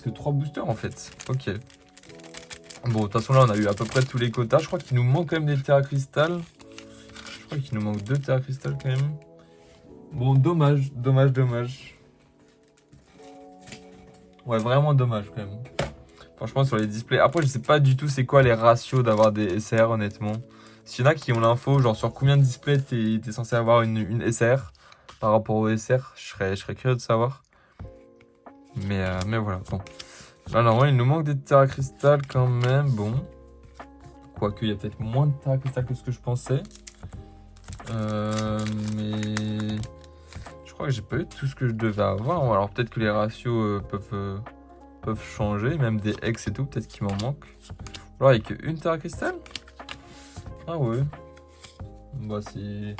que 3 boosters en fait. Ok. Bon, de toute façon là on a eu à peu près tous les quotas. Je crois qu'il nous manque quand même des Terra Crystal. Je crois qu'il nous manque 2 Terra Crystal quand même. Bon, dommage. Ouais, vraiment dommage quand même. Franchement, sur les displays. Après, je sais pas du tout c'est quoi les ratios d'avoir des SR, honnêtement. S'il y en a qui ont l'info, genre sur combien de displays t'es censé avoir une SR par rapport au SR, je serais curieux de savoir. Mais voilà, bon. Là, normalement, il nous manque des Terra Crystal quand même. Bon. Quoique, il y a peut-être moins de Terra Crystal que ce que je pensais. Mais... je crois que j'ai pas eu tout ce que je devais avoir. Alors peut-être que les ratios peuvent changer, même des X et tout, peut-être qu'il m'en manque. Alors avec une Terra Crystal. Ah ouais. Bah c'est...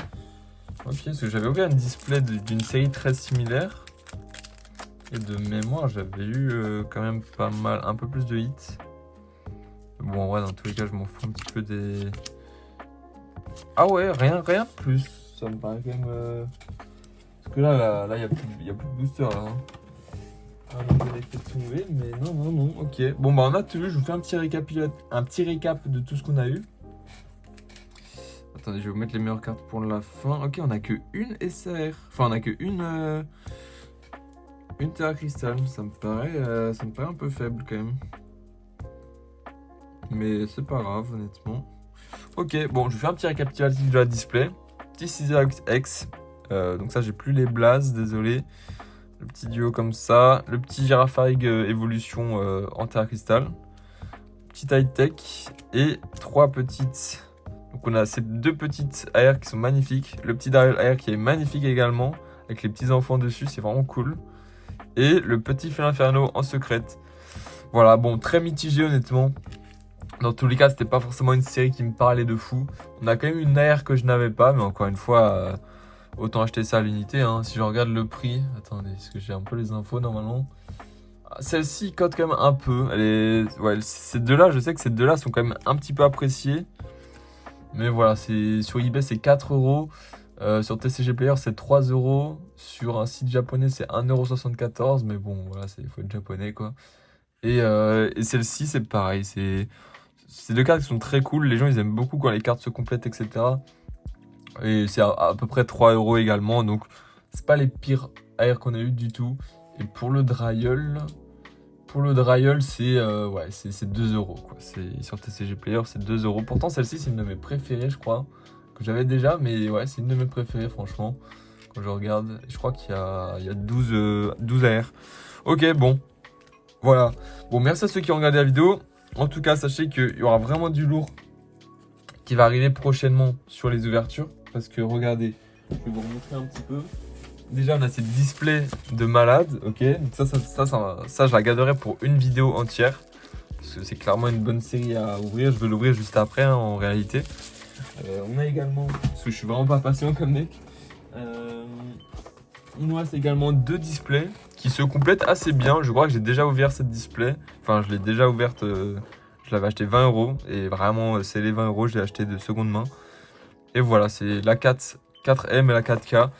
ok, parce que j'avais ouvert un display d'une série très similaire. Et de mémoire, j'avais eu quand même pas mal, un peu plus de hits. Bon, en vrai, dans tous les cas, je m'en fous un petit peu des... ah ouais, rien de plus. Ça me paraît quand même... parce que là, il n'y a plus de booster là. Hein. Ah, elle est peut-être tombée, mais non, ok. Bon, bah on a tout vu, je vous fais un petit récap de tout ce qu'on a eu. Attendez, je vais vous mettre les meilleures cartes pour la fin. Ok, on a que une SR. Enfin, on a que une Terra Crystal. Ça me paraît un peu faible quand même. Mais c'est pas grave, honnêtement. Ok, bon, je vais faire un petit récapitulatif de la display. Petit Cisaiox X. Donc ça, j'ai plus les blazes, désolé. Le petit duo comme ça. Le petit Girafarig évolution en Terra Crystal. Petit high tech. Et 3 petites. Donc Donc on a ces deux petites AR qui sont magnifiques. Le petit Daryl AR qui est magnifique également, avec les petits enfants dessus, c'est vraiment cool. Et le petit Feu Inferno en secrète. Voilà, bon, très mitigé honnêtement. Dans tous les cas, c'était pas forcément une série qui me parlait de fou. On a quand même une AR que je n'avais pas, mais encore une fois, autant acheter ça à l'unité. Hein. Si je regarde le prix, attendez, est-ce que j'ai un peu les infos normalement? Celle-ci cote quand même un peu. Elle est... ouais, ces deux-là, je sais que ces deux-là sont quand même un petit peu appréciés. Mais voilà, sur eBay, c'est 4 euros. Sur TCG Player, c'est 3 euros. Sur un site japonais, c'est 1,74 €. Mais bon, voilà, il faut être japonais, quoi. Et celle-ci, c'est pareil. C'est deux cartes qui sont très cool. Les gens, ils aiment beaucoup quand les cartes se complètent, etc. Et c'est à peu près 3 euros également. Donc, c'est pas les pires AR qu'on a eu du tout. Et pour le Dryol, c'est 2 euros. Quoi. Sur TCG Player, c'est 2 euros. Pourtant, celle-ci, c'est une de mes préférées, je crois. Que j'avais déjà, mais ouais, c'est une de mes préférées, franchement. Quand je regarde, je crois qu'il y a 12 AR. Ok, bon. Voilà. Bon, merci à ceux qui ont regardé la vidéo. En tout cas, sachez qu'il y aura vraiment du lourd qui va arriver prochainement sur les ouvertures. Parce que regardez, je vais vous remontrer un petit peu. Déjà, on a ces displays de malade, ok. Donc ça, je la garderai pour une vidéo entière. Parce que c'est clairement une bonne série à ouvrir. Je vais l'ouvrir juste après, hein, en réalité. On a également, parce que je suis vraiment pas patient comme mec. Il nous reste également deux displays qui se complètent assez bien. Je crois que j'ai déjà ouvert cette display. Enfin, je l'ai déjà ouverte. Je l'avais acheté 20 euros. Et vraiment, c'est les 20 euros. Je l'ai acheté de seconde main. Et voilà, c'est la 4M et la 4K.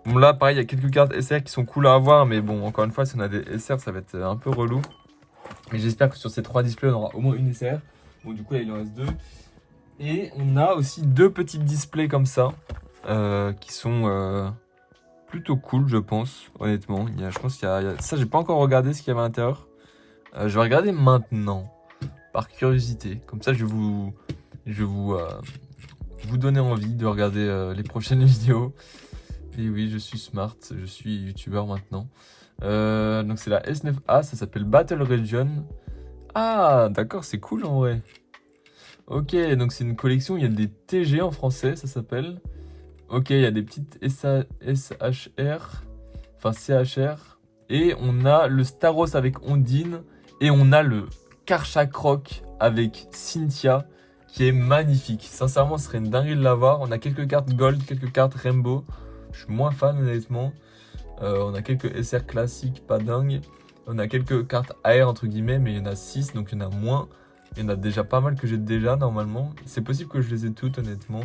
Bon, là, pareil, il y a quelques cartes SR qui sont cool à avoir. Mais bon, encore une fois, si on a des SR, ça va être un peu relou. Mais j'espère que sur ces trois displays, on aura au moins une SR. Bon, du coup, là, il en reste deux. Et on a aussi deux petits displays comme ça. Qui sont plutôt cool, je pense, honnêtement. Je pense qu'il y a... Ça, j'ai pas encore regardé ce qu'il y avait à l'intérieur. Je vais regarder maintenant, par curiosité. Comme ça, je vais vous donner envie de regarder les prochaines vidéos. Et oui, je suis smart, je suis youtubeur maintenant. Donc c'est la S9A, ça s'appelle Battle Region. Ah, d'accord, c'est cool en vrai. Ok, donc c'est une collection, il y a des TG en français, ça s'appelle. Ok, il y a des petites SHR, enfin CHR. Et on a le Staros avec Ondine. Et on a le Karchakrok avec Cynthia, qui est magnifique. Sincèrement, ce serait une dinguerie de l'avoir. On a quelques cartes Gold, quelques cartes Rainbow. Je suis moins fan, honnêtement. On a quelques SR classiques, pas dingue. On a quelques cartes AR, entre guillemets, mais il y en a 6, donc il y en a moins. Il y en a déjà pas mal que j'ai déjà, normalement. C'est possible que je les ai toutes, honnêtement.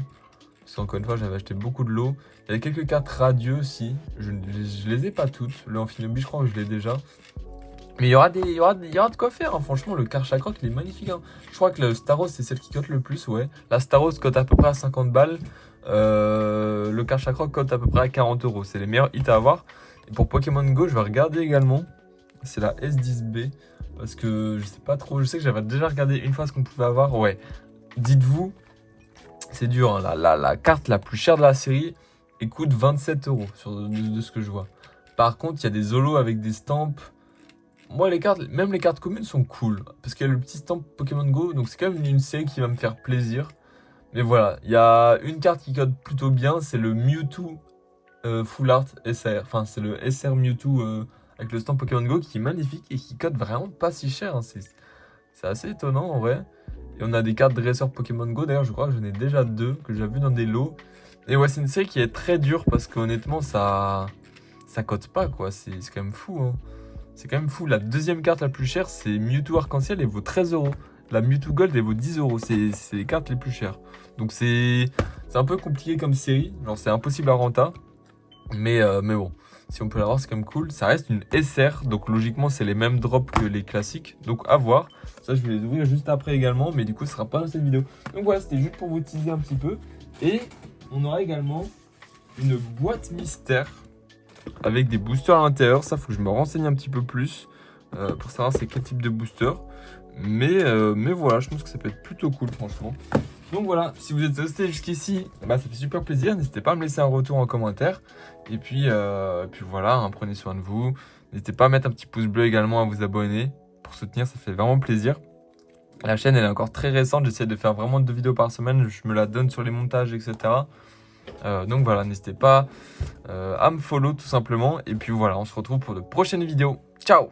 Parce qu'encore une fois, j'avais acheté beaucoup de lots. Il y a quelques cartes radieux aussi. Je les ai pas toutes. Le Amphinobi, je crois que je l'ai déjà. Mais il y aura de quoi faire, hein. Franchement, le Karchakrok, il est magnifique. Hein. Je crois que le Staros, c'est celle qui cote le plus, ouais. La Staros cote à peu près à 50 balles. Le Karchakrok cote à peu près à 40 euros. C'est les meilleurs hits à avoir. Et pour Pokémon Go, je vais regarder également. C'est la S10B. Parce que je sais pas trop. Je sais que j'avais déjà regardé une fois ce qu'on pouvait avoir. Ouais. Dites-vous, c'est dur. Hein. La carte la plus chère de la série, elle coûte 27 euros de ce que je vois. Par contre, il y a des holos avec des stamps. Moi, même les cartes communes sont cool. Parce qu'il y a le petit stamp Pokémon Go. Donc, c'est quand même une série qui va me faire plaisir. Mais voilà, il y a une carte qui cote plutôt bien. C'est le Mewtwo Full Art SR. Enfin, c'est le SR Mewtwo avec le stamp Pokémon Go qui est magnifique et qui cote vraiment pas si cher. Hein. C'est assez étonnant en vrai. Et on a des cartes dresseurs Pokémon Go. D'ailleurs, je crois que j'en ai déjà deux que j'ai vu dans des lots. Et ouais, c'est une série qui est très dure parce qu'honnêtement, ça cote pas quoi. C'est quand même fou. Hein. C'est quand même fou. La deuxième carte la plus chère, c'est Mewtwo Arc-en-Ciel et vaut 13 euros. La Mewtwo Gold, elle vaut 10 euros. C'est les cartes les plus chères. Donc c'est un peu compliqué comme série. Genre c'est impossible à renta. Mais bon, si on peut l'avoir, c'est quand même cool. Ça reste une SR. Donc logiquement, c'est les mêmes drops que les classiques. Donc à voir. Ça, je vais les ouvrir juste après également. Mais du coup, ce sera pas dans cette vidéo. Donc voilà, c'était juste pour vous teaser un petit peu. Et on aura également une boîte mystère avec des boosters à l'intérieur. Ça, faut que je me renseigne un petit peu plus pour savoir c'est quel type de booster. Mais voilà, je pense que ça peut être plutôt cool, franchement. Donc voilà, si vous êtes resté jusqu'ici, bah, ça fait super plaisir. N'hésitez pas à me laisser un retour en commentaire. Et puis voilà, hein, prenez soin de vous. N'hésitez pas à mettre un petit pouce bleu également, à vous abonner pour soutenir, ça fait vraiment plaisir. La chaîne elle est encore très récente, j'essaie de faire vraiment 2 vidéos par semaine, je me la donne sur les montages, etc. Donc voilà, n'hésitez pas à me follow tout simplement. Et puis voilà, on se retrouve pour de prochaines vidéos. Ciao!